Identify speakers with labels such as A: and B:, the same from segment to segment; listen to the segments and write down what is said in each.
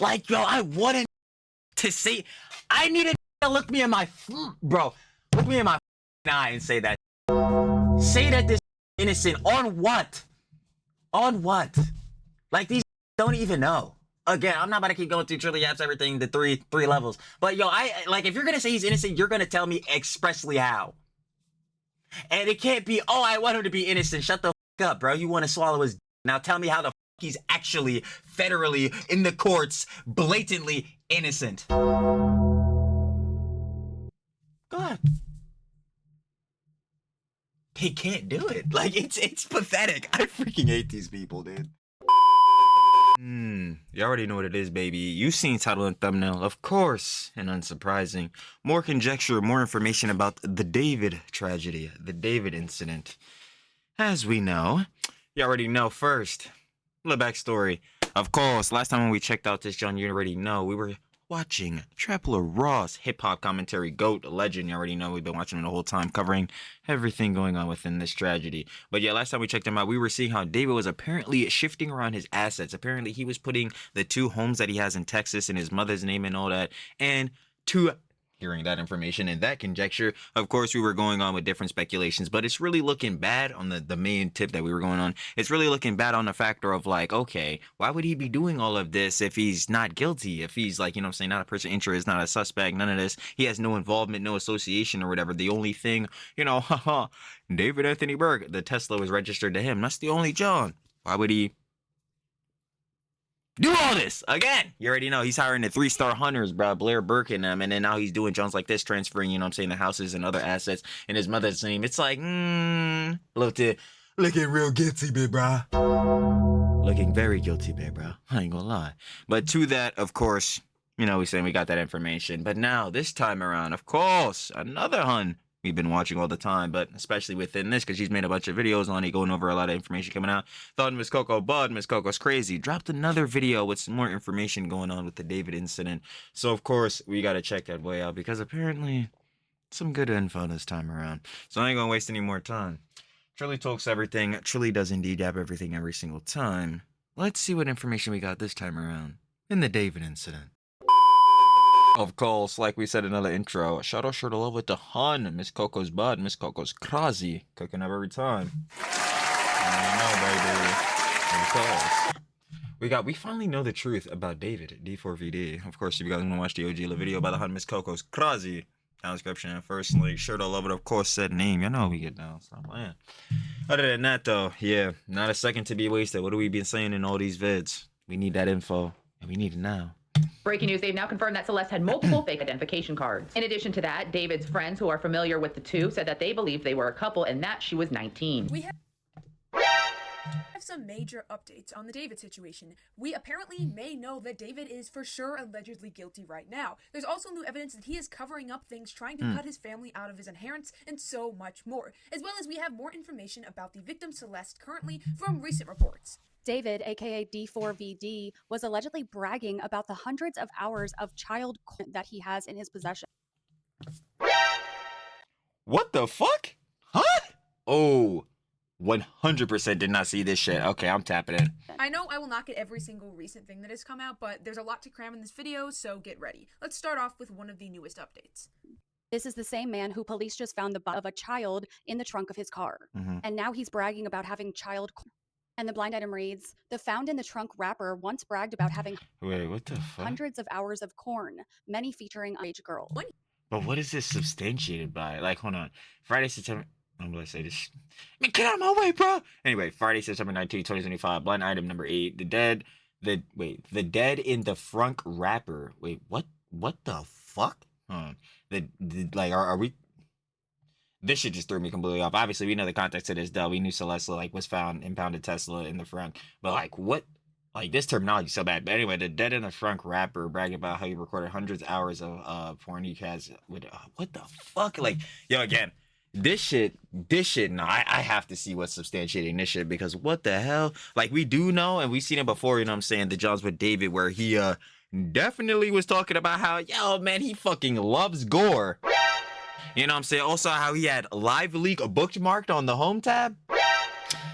A: Like, yo, I wanted to say, I needed to look me in my, bro, look me in my eye and say that. Say that this innocent on what? On what? Like, these don't even know. Again, I'm not about to keep going through TrillTalksEverything, the three levels. But yo, like, if you're gonna say he's innocent, you're gonna tell me expressly how. And it can't be, oh, I want him to be innocent. Shut the fuck up, bro. You want to swallow his. Now tell me how the fuck he's actually federally in the courts blatantly innocent. Go ahead. He can't do it. Like, it's pathetic. I freaking hate these people, dude. You already know what it is, baby. You've seen title and thumbnail, of course, and unsurprising. More conjecture, more information about the David tragedy, the David incident. As we know, you already know first. A little backstory. Of course, last time when we checked out this John, you already know we were watching Trapler Ross, hip-hop commentary GOAT, a legend. You already know we've been watching him the whole time, covering everything going on within this tragedy. But yeah, last time we checked him out, we were seeing how David was apparently shifting around his assets. Apparently, he was putting the 2 homes that he has in Texas in his mother's name and all that, and hearing that information and that conjecture, of course, we were going on with different speculations, but it's really looking bad on the main tip that we were going on. It's really looking bad on the factor of like, okay, why would he be doing all of this if he's not guilty? If he's like, you know what I'm saying, not a person of interest, not a suspect, none of this. He has no involvement, no association or whatever. The only thing, you know, David Anthony Berg, the Tesla was registered to him. That's the only John. Why would he do all this again? You already know he's hiring the 3-star hunters, bro, Blair Burke and them, and then now he's doing Johns like this, transferring, you know what I'm saying, the houses and other assets in his mother's name. It's like, looking real guilty, big bro. Looking very guilty, big bro. I ain't gonna lie. But to that, of course, you know, we saying we got that information. But now, this time around, of course, another hun we've been watching all the time, but especially within this, because she's made a bunch of videos on it, going over a lot of information coming out. Thought Miss Coco Bud, Miss Coco's crazy, dropped another video with some more information going on with the David incident. So, of course, we got to check that way out, because apparently, some good info this time around. So I ain't going to waste any more time. Trilly talks everything. Trilly does indeed have everything every single time. Let's see what information we got this time around in the David incident. Of course, like we said in another intro, shout out to love with the hun, Miss Coco's Bud, Miss Coco's crazy, cooking up every time. I know, baby. Of course. We finally know the truth about David, D4vd. Of course, if you guys want to watch the OG video by the hun, Miss Coco's crazy, down description and first link, sure to love it, of course, said name. You know how we get down, stop playing. Other than that, though, yeah, not a second to be wasted. What have we been saying in all these vids? We need that info, and we need it now.
B: Breaking news, they've now confirmed that Celeste had multiple fake identification cards. In addition to that, David's friends who are familiar with the two said that they believed they were a couple and that she was 19.
C: We have some major updates on the David situation. We apparently may know that David is for sure allegedly guilty right now. There's also new evidence that he is covering up things, trying to cut his family out of his inheritance, and so much more. As well as we have more information about the victim Celeste currently from recent reports.
D: David, aka D4vd, was allegedly bragging about the hundreds of hours of child that he has in his possession.
A: What the fuck? Huh? Oh, 100% did not see this shit. Okay, I'm tapping in.
C: I know I will not get every single recent thing that has come out, but there's a lot to cram in this video, so get ready. Let's start off with one of the newest updates.
D: This is the same man who police just found the body of a child in the trunk of his car. And now he's bragging about having child. And the blind item reads, the found in the trunk rapper once bragged about having
A: Wait, what the fuck?
D: hundreds of hours of corn, many featuring age girl.
A: But what is this substantiated by? Like, hold on. Friday, September... I'm gonna say this. Man, get out of my way, bro! Anyway, Friday, September 19, 2025. Blind item number 8. The dead in the frunk rapper. Wait, what the fuck? Like, are we... This shit just threw me completely off. Obviously, we know the context of this, though. We knew Celeste, like, was found impounded Tesla in the front. But, like, what? Like, this terminology is so bad. But anyway, the dead in the front rapper bragging about how he recorded hundreds of hours of porn he has with... what the fuck? Like, yo, again, this shit, no, I have to see what's substantiating this shit. Because what the hell? Like, we do know, and we've seen it before, you know what I'm saying, the Johns with David, where he definitely was talking about how, yo, man, he fucking loves gore. You know what I'm saying? Also, how he had Live Leak bookmarked on the home tab.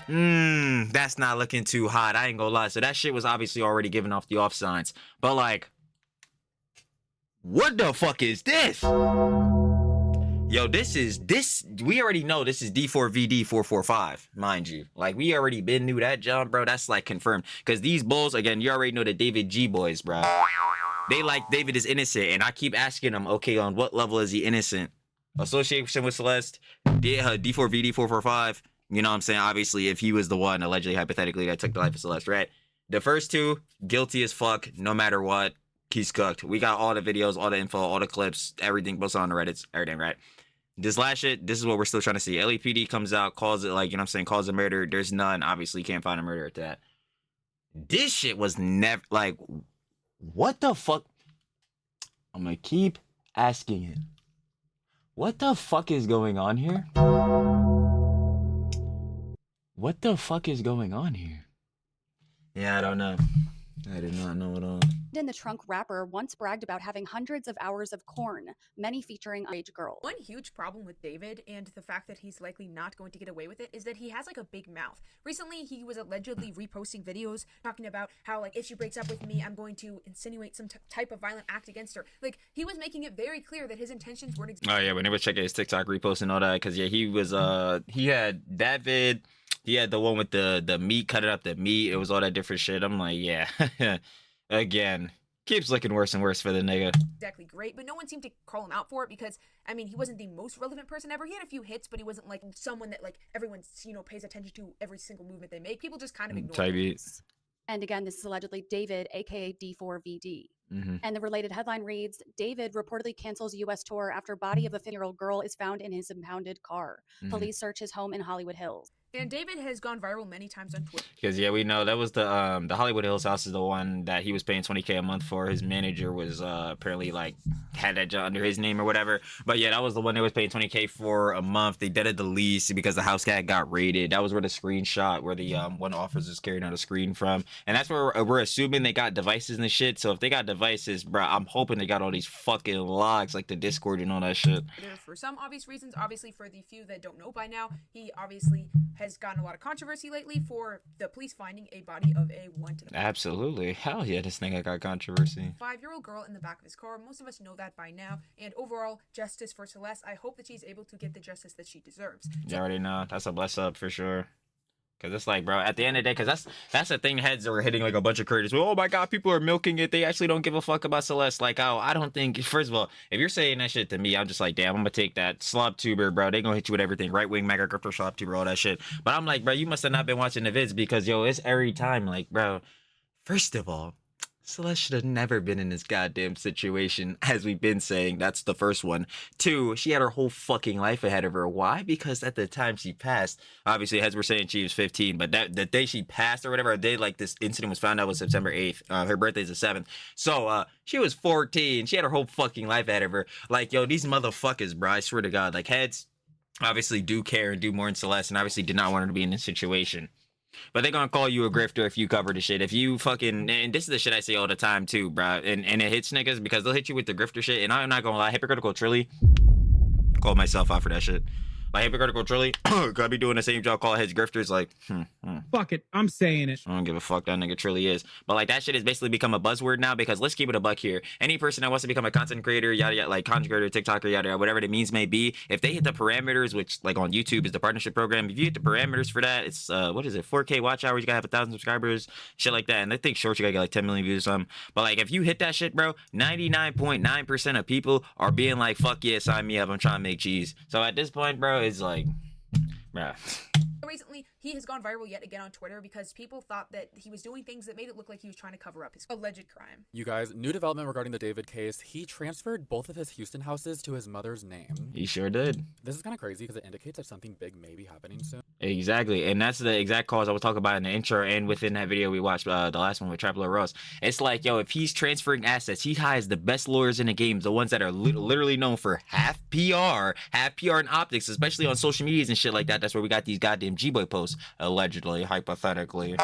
A: That's not looking too hot. I ain't gonna lie. So that shit was obviously already giving off the off signs. But like, what the fuck is this? Yo, this we already know this is D4vd 445, mind you. Like, we already been knew that, John, bro. That's like confirmed. Because these bulls, again, you already know the David G boys, bro. They like David is innocent, and I keep asking them, okay, on what level is he innocent? Association with Celeste, D4vd 445. You know what I'm saying? Obviously, if he was the one, allegedly, hypothetically, that took the life of Celeste, right? The first two, guilty as fuck, no matter what. He's cooked. We got all the videos, all the info, all the clips, everything posted on the Reddits, everything, right? This last shit, this is what we're still trying to see. LAPD comes out, calls it, like, you know what I'm saying, calls a murder. There's none. Obviously, can't find a murder at that. This shit was never, like, what the fuck? I'm gonna keep asking it. What the fuck is going on here? What the fuck is going on here? Yeah, I don't know. I do not know at all.
D: In the trunk rapper once bragged about having hundreds of hours of corn, many featuring underage girls.
C: One huge problem with David and the fact that he's likely not going to get away with it is that he has like a big mouth. Recently, he was allegedly reposting videos talking about how, like, if she breaks up with me, I'm going to insinuate some type of violent act against her. Like, he was making it very clear that his intentions weren't
A: Oh yeah, whenever checking his TikTok repost and all that, because yeah, he was he had that vid. He had the one with the meat, cutting up the meat. It was all that different shit. I'm like, yeah. Again, keeps looking worse and worse for the nigga.
C: exactly great, but no one seemed to call him out for it because, I mean, he wasn't the most relevant person ever. He had a few hits, but he wasn't like someone that like everyone, you know, pays attention to every single movement they make. People just kind of ignore him.
D: And again, this is allegedly David, aka D4vd. And the related headline reads, David reportedly cancels U.S. tour after body of a 15-year-old girl is found in his impounded car. Police search his home in Hollywood Hills.
C: And David has gone viral many times on Twitter.
A: Because yeah, we know that was the Hollywood Hills house is the one that he was paying $20K a month for. His manager was apparently like had that job under his name or whatever. But yeah, that was the one they was paying $20K for a month. They deaded the lease because the house got raided. That was where the screenshot where the one officer is carrying out a screen from, and that's where we're assuming they got devices and shit. So if they got devices, bro, I'm hoping they got all these fucking logs like the Discord and all that shit.
C: For some obvious reasons, obviously for the few that don't know by now, he obviously has gotten a lot of controversy lately for the police finding a body of a
A: Absolutely. Hell yeah, this nigga got controversy.
C: 5-year-old girl in the back of his car. Most of us know that by now. And overall, justice for Celeste. I hope that she's able to get the justice that she deserves.
A: You already know. That's a bless up for sure. Because it's like, bro, at the end of the day, because that's the thing, heads are hitting like a bunch of creators. Oh my God, people are milking it. They actually don't give a fuck about Celeste. Like, oh, I don't think, first of all, if you're saying that shit to me, I'm just like, damn, I'm going to take that slop tuber, bro. They going to hit you with everything. Right wing, mega crypto slop tuber, all that shit. But I'm like, bro, you must have not been watching the vids because, yo, it's every time. Like, bro, first of all, Celeste should have never been in this goddamn situation, as we've been saying. That's the first one. 2, she had her whole fucking life ahead of her. Why? Because at the time she passed, obviously, as we're saying, she was 15, but that the day she passed or whatever, a day like this incident was found out was September 8th. Her birthday's the 7th. So, she was 14. She had her whole fucking life ahead of her. Like, yo, these motherfuckers, bro, I swear to God, like, heads obviously do care and do more in Celeste and obviously did not want her to be in this situation. But they're gonna call you a grifter if you cover the shit. If you fucking, and this is the shit I say all the time too, bro. And it hits niggas because they'll hit you with the grifter shit. And I'm not gonna lie, hypocritical Trilly, call myself out for that shit. Like, hypocritical Trilly, gotta be doing the same job, call heads grifters. Like,
E: fuck it, I'm saying it.
A: I don't give a fuck that nigga Trilly is. But like, that shit has basically become a buzzword now because let's keep it a buck here. Any person that wants to become a content creator, yada yada, like content creator, TikToker, yada yada, whatever the means may be, if they hit the parameters, which like on YouTube is the partnership program, if you hit the parameters for that, it's what is it, 4K watch hours, you gotta have 1,000 subscribers, shit like that. And I think shorts you gotta get like 10 million views or something. But like, if you hit that shit, bro, 99.9% of people are being like, fuck yeah, sign me up, I'm trying to make cheese. So at this point, bro, it's like, bruh.
C: Recently, he has gone viral yet again on Twitter because people thought that he was doing things that made it look like he was trying to cover up his alleged crime.
F: You guys, new development regarding the David case. He transferred both of his Houston houses to his mother's name.
A: He sure did.
F: This is kind of crazy because it indicates that something big may be happening soon.
A: Exactly, and that's the exact cause I was talking about in the intro and within that video we watched, the last one with Trapler Ross. It's like, yo, if he's transferring assets, he hires the best lawyers in the game, the ones that are literally known for half PR and optics, especially on social medias and shit like that. That's where we got these goddamn G-Boy posts, allegedly, hypothetically.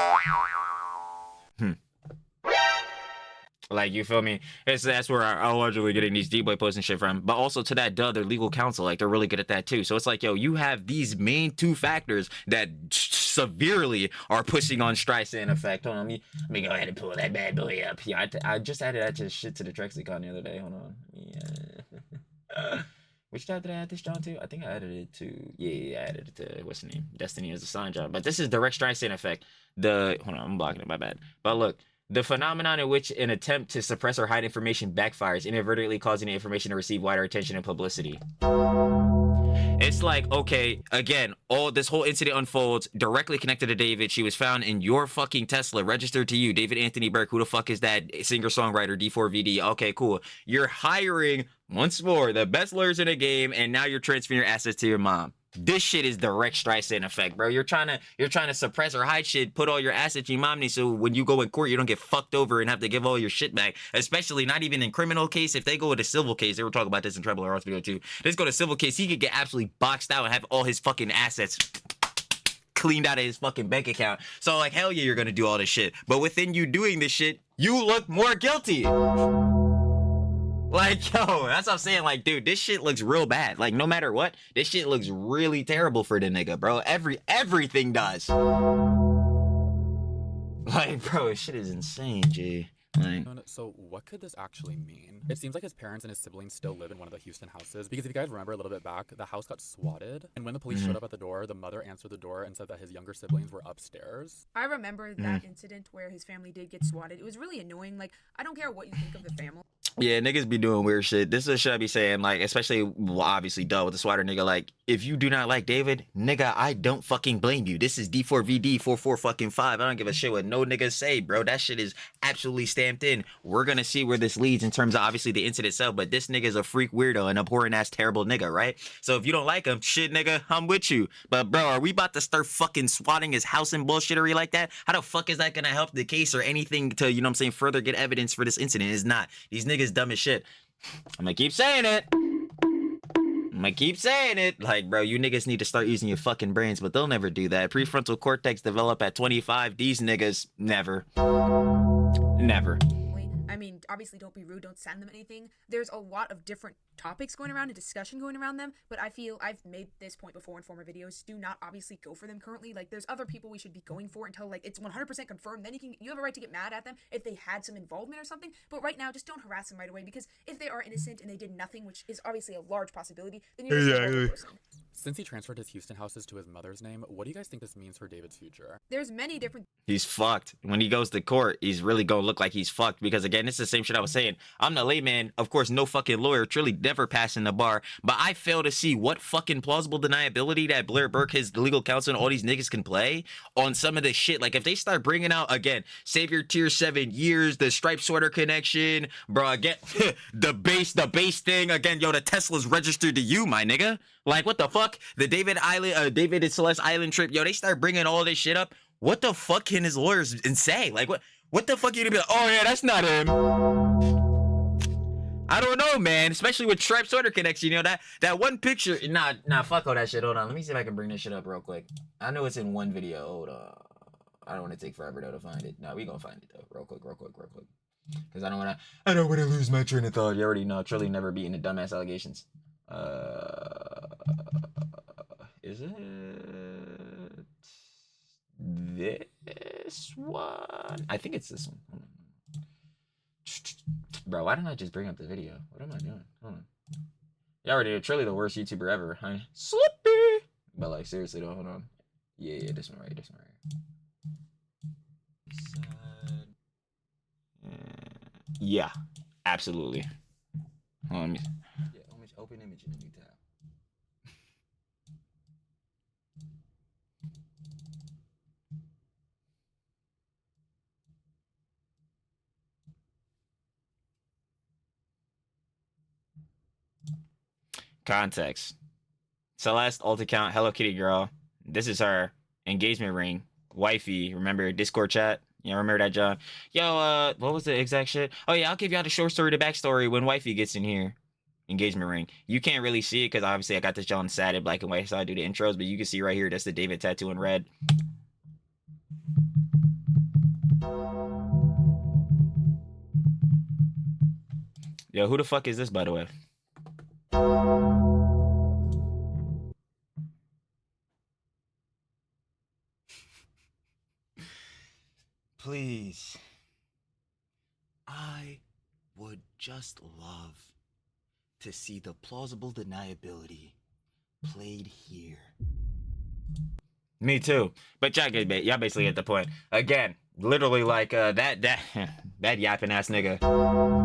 A: Like, you feel me? That's where I'm allegedly getting these D-boy posts and shit from. But also to that, their legal counsel, like, they're really good at that too. So it's like, yo, you have these main two factors that severely are pushing on Streisand effect. Hold on, let me go ahead and pull that bad boy up. Yeah, I just added that to the Trexicon the other day. Hold on. Yeah. Which job did I add this job to? I think I added it to, I added it to, what's the name? Destiny as a sign job. But this is direct Streisand effect. Hold on, I'm blocking it, my bad. But look, the phenomenon in which an attempt to suppress or hide information backfires, inadvertently causing the information to receive wider attention and publicity. It's like, okay, again, this whole incident unfolds directly connected to David. She was found in your fucking Tesla, registered to you, David Anthony Burke. Who the fuck is that? Singer-songwriter, D4vd. Okay, cool. You're hiring, once more, the best lawyers in the game, and now you're transferring your assets to your mom. This shit is direct Streisand effect, bro. You're trying to suppress or hide shit, put all your assets in your mommy, so when you go in court, you don't get fucked over and have to give all your shit back. Especially not even in criminal case. If they go with a civil case, they were talking about this in Treble or video too. Let's go to civil case. He could get absolutely boxed out and have all his fucking assets cleaned out of his fucking bank account. So like, hell yeah, you're gonna do all this shit. But within you doing this shit, you look more guilty. Like, yo, that's what I'm saying. Like, dude, this shit looks real bad. Like, no matter what, this shit looks really terrible for the nigga, bro. Everything does. Like, bro, this shit is insane, G. Like,
F: so what could this actually mean? It seems like his parents and his siblings still live in one of the Houston houses, because if you guys remember a little bit back, the house got swatted, and when the police showed up at the door, the mother answered the door and said that his younger siblings were upstairs.
C: I remember that incident where his family did get swatted. It was really annoying. Like, I don't care what you think of the family.
A: yeah, niggas be doing weird shit. This is what should I be saying, like, especially, well, obviously, with the swatter nigga, like, if you do not like David, nigga, I don't fucking blame you. This is D4vd 44 5. I don't give a shit what no niggas say, bro. That shit is absolutely stamped in. We're gonna see where this leads in terms of obviously the incident itself, but this nigga is a freak weirdo and abhorrent ass terrible nigga, right? So if you don't like him, shit, nigga, I'm with you. But bro, are we about to start fucking swatting his house and bullshittery like that? How the fuck is that gonna help the case or anything to, you know what I'm saying, further get evidence for this incident? It's not. These niggas dumb as shit. I'm gonna keep saying it. Like, bro, you niggas need to start using your fucking brains, but they'll never do that. Prefrontal cortex develop at 25. These niggas never.
C: I mean, obviously, don't be rude. Don't send them anything. There's a lot of different topics going around and discussion going around them, but I feel I've made this point before in former videos. Do not obviously go for them currently. Like, there's other people we should be going for until, like, it's 100% confirmed. Then you have a right to get mad at them if they had some involvement or something. But right now, just don't harass them right away, because if they are innocent and they did nothing, which is obviously a large possibility, then you're just a horrible person.
F: Since he transferred his Houston houses to his mother's name, what do you guys think this means for David's future?
C: There's many different...
A: He's fucked. When he goes to court, he's really gonna look like he's fucked, because again, it's the same shit I was saying. I'm the layman, of course, no fucking lawyer, truly never passing the bar, but I fail to see what fucking plausible deniability that Blair Burke, his legal counsel, and all these niggas can play on some of this shit. Like, if they start bringing out, again, Savior Tier 7 years, the Stripe Sorter connection, bro, again, the base thing, again, yo, the Tesla's registered to you, my nigga. Like, what the fuck? The David and Celeste Island trip, yo, they start bringing all this shit up. What the fuck can his lawyers say? Like, what the fuck are you gonna be like, oh yeah, that's not him? I don't know, man. Especially with Stripe Sorter connection, you know, that one picture. Nah, fuck all that shit. Hold on, let me see if I can bring this shit up real quick. I know it's in one video. Hold on. I don't want to take forever though to find it. No, we gonna find it though, real quick. Because I don't wanna lose my train of thought. You already know, Trilly never beating the dumbass allegations. Is it this one? I think it's this one. Hold on. Bro, why didn't I just bring up the video? What am I doing? Hold on. You already know, Trilly the worst YouTuber ever, huh? Slippy! But like, seriously though, hold on. Yeah, this one right. Yeah, absolutely. Hold on, open image in a new tab. Context. Celeste, alt account, Hello Kitty girl. This is her engagement ring. Wifey, remember Discord chat? Yeah, remember that, John? Yo, what was the exact shit? Oh yeah, I'll give you all the short story, the backstory when wifey gets in here. Engagement ring. You can't really see it because obviously I got this John sad in black and white, so I do the intros, but you can see right here, that's the David tattoo in red. Yo, who the fuck is this, by the way? Please. I would just love to see the plausible deniability played here. Me too. But y'all basically get the point. Again, literally like that yapping ass nigga.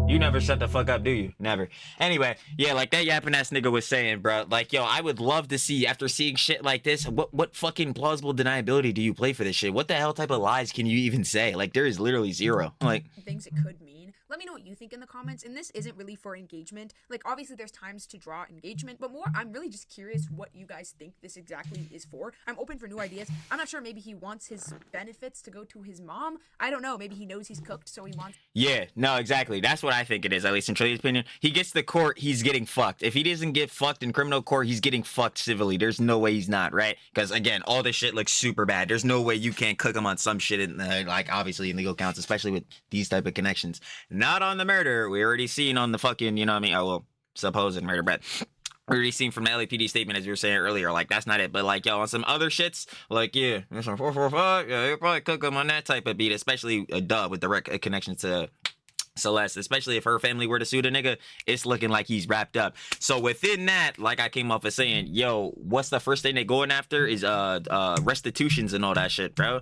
A: You never shut the fuck up, do you? Never. Anyway, yeah, like that yapping ass nigga was saying, bro. Like, yo, I would love to see, after seeing shit like this, what fucking plausible deniability do you play for this shit? What the hell type of lies can you even say? Like, there is literally zero. Like,
C: things it could mean. Let me know what you think in the comments. And this isn't really for engagement. Like, obviously there's times to draw engagement, but more, I'm really just curious what you guys think this exactly is for. I'm open for new ideas. I'm not sure, maybe he wants his benefits to go to his mom. I don't know. Maybe he knows he's cooked, so he wants...
A: Yeah, no, exactly. That's what I think it is, at least in Trilly's opinion. He gets to court, he's getting fucked. If he doesn't get fucked in criminal court, he's getting fucked civilly. There's no way he's not, right? Because, again, all this shit looks super bad. There's no way you can't cook him on some shit, in, like, obviously, in legal counts, especially with these type of connections. Not on the murder. We already seen on the fucking, you know what I mean? Oh, well, supposed murder, but... we already seen from the LAPD statement, as you were saying earlier, like, that's not it. But, like, yo, on some other shits, like, yeah, there's some 445, yeah, you'll probably cook him on that type of beat, especially a dub with direct connection to Celeste, especially if her family were to sue the nigga, it's looking like he's wrapped up. So within that, like I came off of saying, yo, what's the first thing they going after is restitutions and all that shit, bro.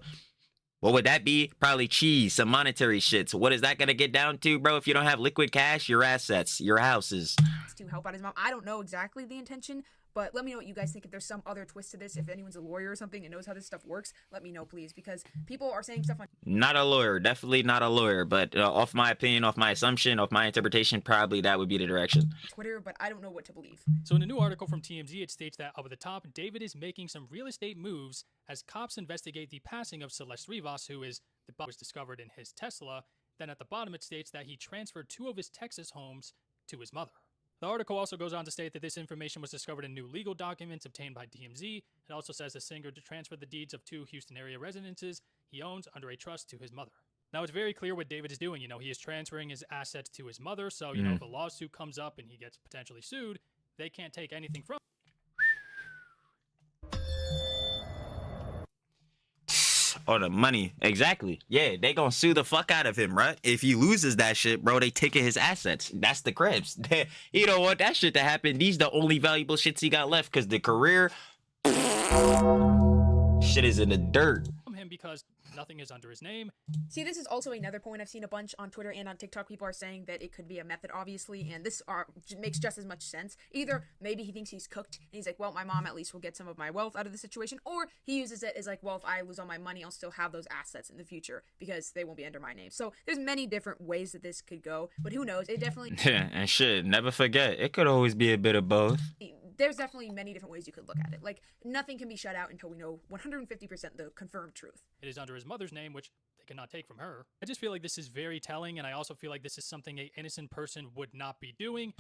A: What would that be? Probably cheese, some monetary shit. So what is that gonna get down to, bro? If you don't have liquid cash, your assets, your houses.
C: To help out his mom. I don't know exactly the intention, but let me know what you guys think. If there's some other twist to this, if anyone's a lawyer or something and knows how this stuff works, let me know, please, because people are saying stuff on...
A: Not a lawyer, definitely not a lawyer, but off my opinion, off my assumption, off my interpretation, probably that would be the direction.
C: Twitter, but I don't know what to believe.
G: So in a new article from TMZ, it states that up at the top, David is making some real estate moves as cops investigate the passing of Celeste Rivas, who is the was discovered in his Tesla. Then at the bottom, it states that he transferred 2 of his Texas homes to his mother. The article also goes on to state that this information was discovered in new legal documents obtained by TMZ. It also says the singer to transfer the deeds of 2 Houston area residences he owns under a trust to his mother. Now, it's very clear what David is doing. You know, he is transferring his assets to his mother. So, you know, if a lawsuit comes up and he gets potentially sued, they can't take anything from him.
A: Oh, the money. Exactly. Yeah, they gonna sue the fuck out of him, right? If he loses that shit, bro, they taking his assets. That's the cribs. He don't want that shit to happen. These the only valuable shits he got left, because the career shit is in the dirt.
G: From him because nothing is under his name.
C: See, this is also another point I've seen a bunch on Twitter and on TikTok. People are saying that it could be a method, obviously, and this makes just as much sense. Either maybe he thinks he's cooked, and he's like, well, my mom at least will get some of my wealth out of the situation, or he uses it as like, well, if I lose all my money, I'll still have those assets in the future because they won't be under my name. So there's many different ways that this could go, but who knows? It definitely...
A: Yeah, and shit, never forget, it could always be a bit of both.
C: There's definitely many different ways you could look at it. Like, nothing can be shut out until we know 150% the confirmed truth.
G: It is under his mother's name, which they cannot take from her. I just feel like this is very telling, and I also feel like this is something an innocent person would not be doing.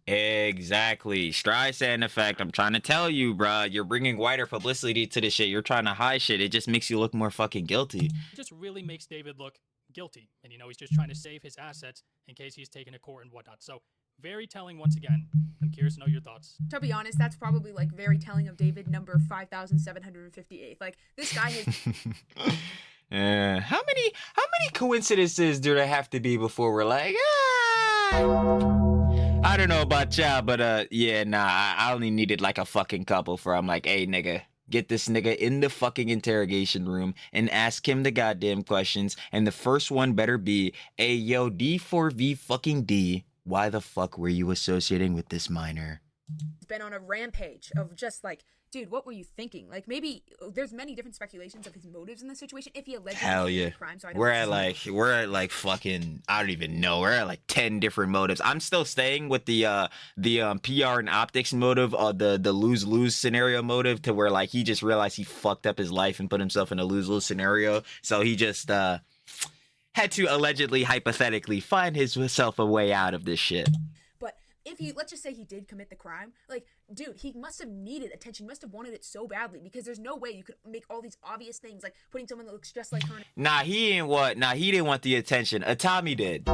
A: Exactly. Streisand effect. I'm trying to tell you, bruh. You're bringing wider publicity to this shit. You're trying to hide shit. It just makes you look more fucking guilty.
G: It just really makes David look guilty. And, you know, he's just trying to save his assets in case he's taken to court and whatnot. So, very telling once again. I'm curious to know your thoughts.
C: To be honest, that's probably like very telling of David number 5,758. Like, this guy is...
A: How many coincidences do there have to be before we're like, I don't know about y'all, but yeah, nah, I only needed like a fucking couple for I'm like, hey nigga, get this nigga in the fucking interrogation room and ask him the goddamn questions, and the first one better be, hey yo, D4v fucking D, why the fuck were you associating with this minor?
C: He's been on a rampage of just like, dude, what were you thinking? Like, maybe there's many different speculations of his motives in this situation. If he allegedly committed a crime, so we're at like fucking, I don't even know. We're at like 10 different motives. I'm still staying with the PR and optics motive, the lose-lose scenario motive, to where like he just realized he fucked up his life and put himself in a lose-lose scenario. So he just had to allegedly, hypothetically, find himself a way out of this shit. But if he, let's just say he did commit the crime, like, dude, he must have needed attention. He must have wanted it so badly, because there's no way you could make all these obvious things, like putting someone that looks just like her.
A: Nah, he didn't want the attention. Tommy did.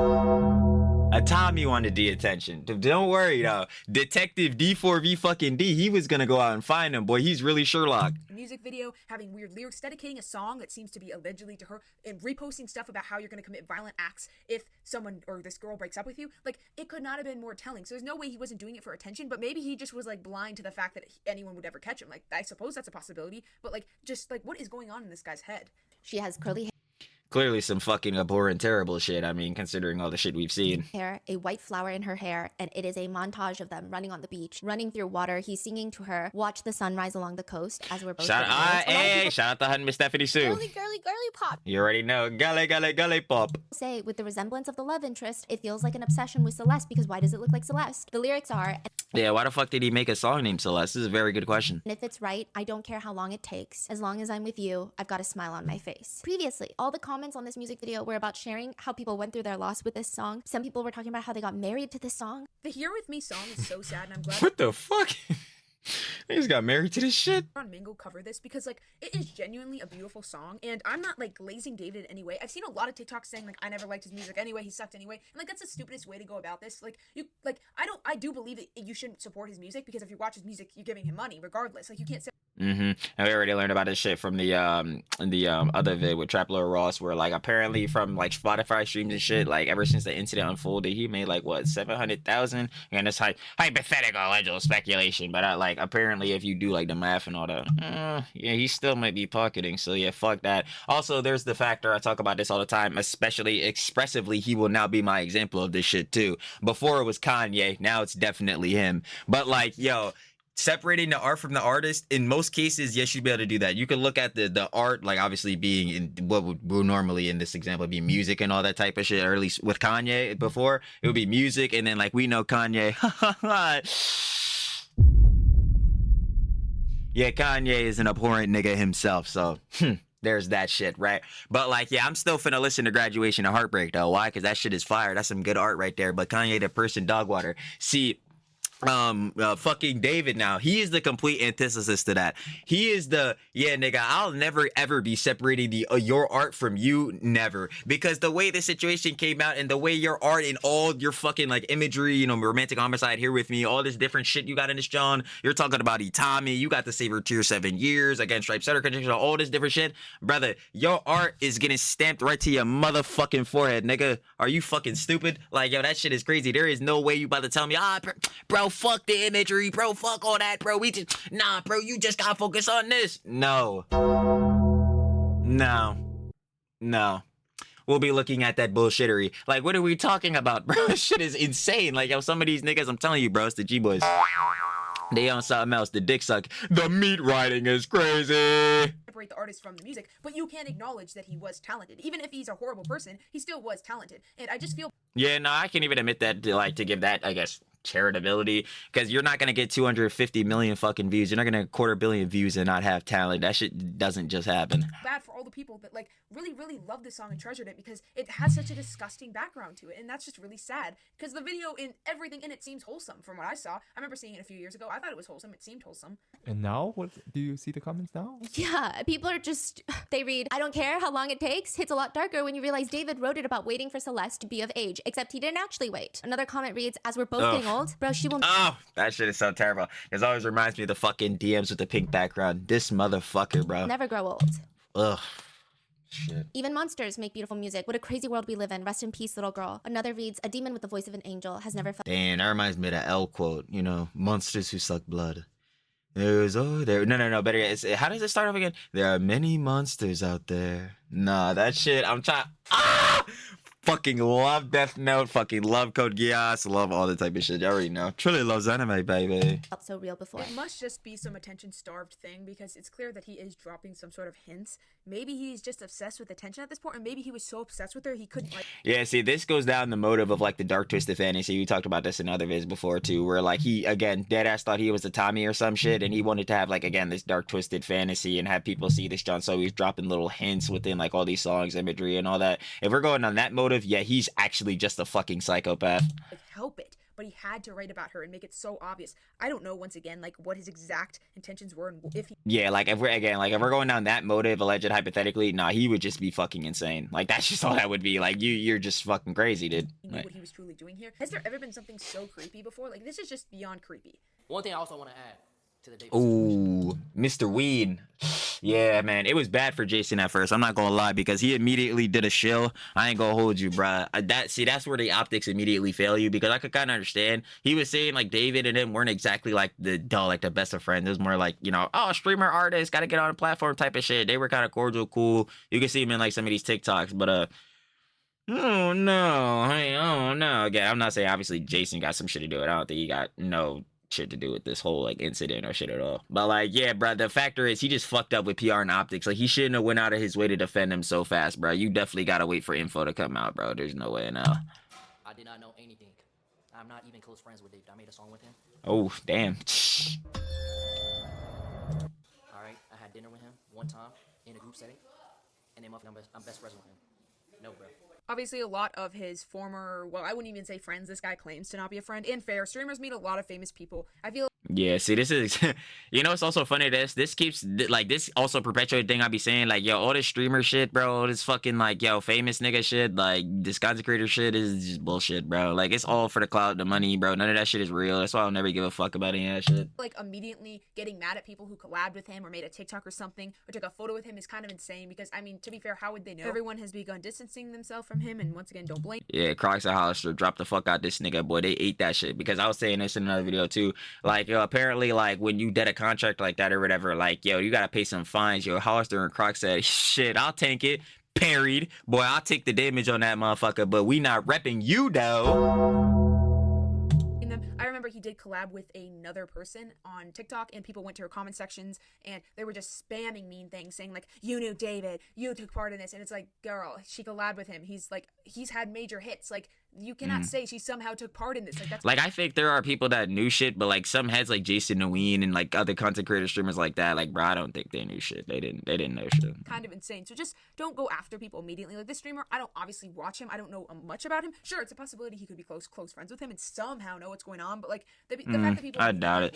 A: Tommy wanted the attention. Don't worry though. Detective D4v fucking D, he was gonna go out and find him. Boy, he's really Sherlock.
C: Music video, having weird lyrics, dedicating a song that seems to be allegedly to her, and reposting stuff about how you're gonna commit violent acts if someone or this girl breaks up with you. Like, it could not have been more telling. So there's no way he wasn't doing it for attention, but maybe he just was like blind to the fact that anyone would ever catch him. Like, I suppose that's a possibility, but like, just like, what is going on in this guy's head?
H: She has curly
A: Clearly some fucking abhorrent, terrible shit. I mean, considering all the shit we've seen.
H: hair, a white flower in her hair, and it is a montage of them running on the beach, running through water. He's singing to her, watch the sunrise along the coast as we're both
A: Shout out to Hun Miss Stephanie Sue.
H: girly, girly, girly pop.
A: You already know. Gully pop.
H: Say, with the resemblance of the love interest, it feels like an obsession with Celeste because why does it look like Celeste? The lyrics are,
A: Yeah, why the fuck did he make a song named Celeste? This is a very good question.
H: and if it's right, I don't care how long it takes. As long as I'm with you, I've got a smile on my face. Previously, all the comments on this music video were about sharing how people went through their loss with this song. Some people were talking about how they got married to this song.
C: The Here With Me song is so sad, and I'm glad
A: What the fuck? Niggas got married to this shit?
C: on Mingle cover this because like it is genuinely a beautiful song, and I'm not like glazing David in any way. I've seen a lot of TikToks saying like I never liked his music anyway, he sucked anyway, and like that's the stupidest way to go about this. Like I do believe that you shouldn't support his music because if you watch his music, you're giving him money regardless. Like you can't say.
A: And we already learned about this shit from the other vid with Trap Lord Ross, where like apparently from like Spotify streams and shit, like ever since the incident unfolded, he made like what 700,000, and it's like hypothetical, alleged speculation, but like apparently if you do like the math and all that, yeah, he still might be pocketing. So yeah, fuck that. Also, there's the factor, I talk about this all the time, especially expressively, he will now be my example of this shit too. Before it was Kanye, now it's definitely him. But like, yo, separating the art from the artist, in most cases, yes, you'd be able to do that. You can look at the art, like obviously being in what would normally in this example be music and all that type of shit, or at least with Kanye before, it would be music, and then like we know Kanye, yeah, Kanye is an abhorrent nigga himself, so there's that shit, right? But like, yeah, I'm still finna listen to Graduation and Heartbreak though. Why? Because that shit is fire. That's some good art right there. But Kanye the person, dog water. See, fucking David now, he is the complete antithesis to that. He is the, yeah, nigga, I'll never ever be separating the your art from you, never, because the way the situation came out and the way your art and all your fucking like imagery, you know, romantic homicide, Here With Me, all this different shit you got in this John, you're talking about Itami, you got the Saber Tier 7 years against Stripe Setter Condition, all this different shit, brother, your art is getting stamped right to your motherfucking forehead, nigga. Are you fucking stupid? Like, yo, that shit is crazy. There is no way you about to tell me, bro, fuck the imagery, bro, fuck all that, bro, we just, nah, bro, you just gotta focus on this. No. We'll be looking at that bullshittery. Like, what are we talking about, bro? This shit is insane. Like, yo, some of these niggas, I'm telling you, bro, it's the G-boys. They on something else. The dick suck. The meat riding is crazy.
C: Separate the artist from the music, but you can acknowledge that he was talented. Even if he's a horrible person, he still was talented. And I just feel
A: yeah, no, I can't even admit that, to give that, I guess, charitability, because you're not gonna get 250 million fucking views. You're not gonna get 250 million views and not have talent. That shit doesn't just happen.
C: bad for all the people that like really loved this song and treasured it because it has such a disgusting background to it, and that's just really sad because the video and everything in it seems wholesome from what I saw. I remember seeing it a few years ago. I thought it was wholesome. It seemed wholesome.
I: And now, what do you see the comments now?
H: Yeah, people are just, they read, I don't care how long it takes. Hits a lot darker when you realize David wrote it about waiting for Celeste to be of age, except he didn't actually wait. Another comment reads, as we're both getting old, bro, she will
A: that shit is so terrible. It always reminds me of the fucking DMs with the pink background. This motherfucker, bro.
H: never grow old.
A: Ugh. Shit.
H: Even monsters make beautiful music. What a crazy world we live in. Rest in peace, little girl. Another reads, a demon with the voice of an angel has never felt.
A: Damn, that reminds me of the L quote, you know, monsters who suck blood. No, better yet, how does it start off again? There are many monsters out there. Nah, that shit, I'm trying. Fucking love Death Note, fucking love Code Geass, love all the type of shit. You already know. Truly loves anime, baby.
H: Felt so real before.
C: It must just be some attention-starved thing because it's clear that he is dropping some sort of hints. Maybe he's just obsessed with attention at this point, or maybe he was so obsessed with her he couldn't like.
A: Yeah, see, this goes down the motive of like the dark twisted fantasy. We talked about this in other vids before too, where like he again deadass thought he was a Tommy or some shit, and he wanted to have like again this dark twisted fantasy and have people see this John. So he's dropping little hints within like all these songs, imagery, and all that. If we're going on that motive, yeah, he's actually just a fucking psychopath.
C: Help it. but he had to write about her and make it so obvious. I don't know, once again, like what his exact intentions were and if he
A: Yeah, like if we're going down that motive, alleged hypothetically, nah, he would just be fucking insane. Like that's just all that would be. Like you're just fucking crazy, dude.
C: knew what he was truly doing here. Has there ever been something so creepy before? Like this is just beyond creepy.
J: One thing I also want to add to the David
A: Ooh, Mr. Weed. Yeah, man, it was bad for Jason at first. I'm not gonna lie, because he immediately did a shill. I ain't gonna hold you, bruh. That's where the optics immediately fail you, because I could kind of understand. He was saying like David and him weren't exactly like the best of friends. It was more like, you know, oh, streamer artist, gotta get on a platform type of shit. They were kind of cordial, cool. You can see him in like some of these TikToks, but oh no. Again, I'm not saying obviously Jason got some shit to do with it. I don't think he got no shit to do with this whole like incident or shit at all. But like, yeah, bro, the factor is he just fucked up with PR and optics. Like he shouldn't have went out of his way to defend him so fast, bro. You definitely gotta wait for info to come out, bro. There's no way now.
J: I did not know anything. I'm not even close friends with David. I made a song with him.
A: Oh, damn.
J: All right, I had dinner with him one time in a group setting, and then I'm best friends with him. No, bro.
C: Obviously, a lot of his former, well, I wouldn't even say friends. This guy claims to not be a friend. And fair, streamers meet a lot of famous people. I feel
A: Yeah, see, this is, you know, it's also funny. This keeps, like, this also perpetuated thing I be saying, like, yo, all this streamer shit, bro, all this fucking, like, yo, famous nigga shit, like, this content creator shit is just bullshit, bro. Like, it's all for the clout, the money, bro. None of that shit is real. That's why I'll never give a fuck about any of that shit.
C: like immediately getting mad at people who collabed with him or made a TikTok or something or took a photo with him is kind of insane because, I mean, to be fair, how would they know? Everyone has begun distancing themselves from him, and once again, don't blame.
A: Yeah, Crocs and Hollister, drop the fuck out this nigga, boy. They ate that shit, because I was saying this in another video too. Like, yo, apparently, like, when you dead a contract like that or whatever, like, yo, you gotta pay some fines. Yo, Hollister and Crocs said, shit, I'll tank it. Parried. Boy, I'll take the damage on that motherfucker, but we not repping you, though.
C: Them. I remember he did collab with another person on TikTok, and people went to her comment sections and they were just spamming mean things, saying like, you knew David, you took part in this, and it's like, girl, she collabed with him. He's had major hits. Like, you cannot say she somehow took part in this. Like, that's
A: like, I think there are people that knew shit, but like some heads like Jason Nguyen and like other content creator streamers like that, like, bro, I don't think they knew shit. They didn't know shit.
C: kind of insane. So just don't go after people immediately. Like, this streamer, I don't obviously watch him. I don't know much about him. Sure, it's a possibility he could be close friends with him and somehow know what's going on, but like the fact that people,
A: I doubt it.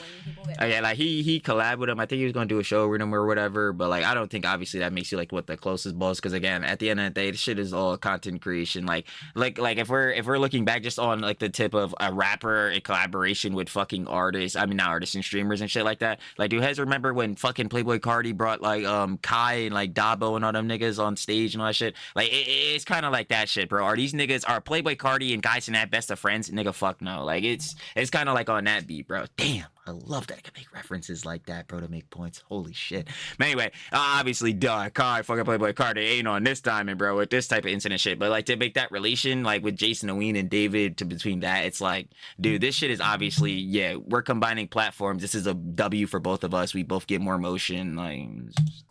A: Yeah, like he collabed with him. I think he was gonna do a show with him or whatever, but like I don't think obviously that makes you like what the closest boss, because again, at the end of the day, this shit is all content creation. Like if we're looking back just on like the tip of a rapper in collaboration with fucking artists, I mean not artists and streamers and shit like that. Like, do you guys remember when fucking Playboy Cardi brought like Kai and like Dabo and all them niggas on stage and all that shit? Like it's kind of like that shit, bro. Are Playboy Cardi and Guy Sinat best of friends? Nigga, fuck no. Like it's kind of like on that beat, bro. Damn, I love that I can make references like that, bro, to make points. Holy shit. But anyway, obviously, Kai fucking Playboy Cardi ain't on this diamond, bro, with this type of incident shit. But like to make that relation, like with Jason Nguyen and David, to between that, it's like, dude, this shit is obviously, yeah, we're combining platforms. This is a W for both of us. We both get more motion. Like,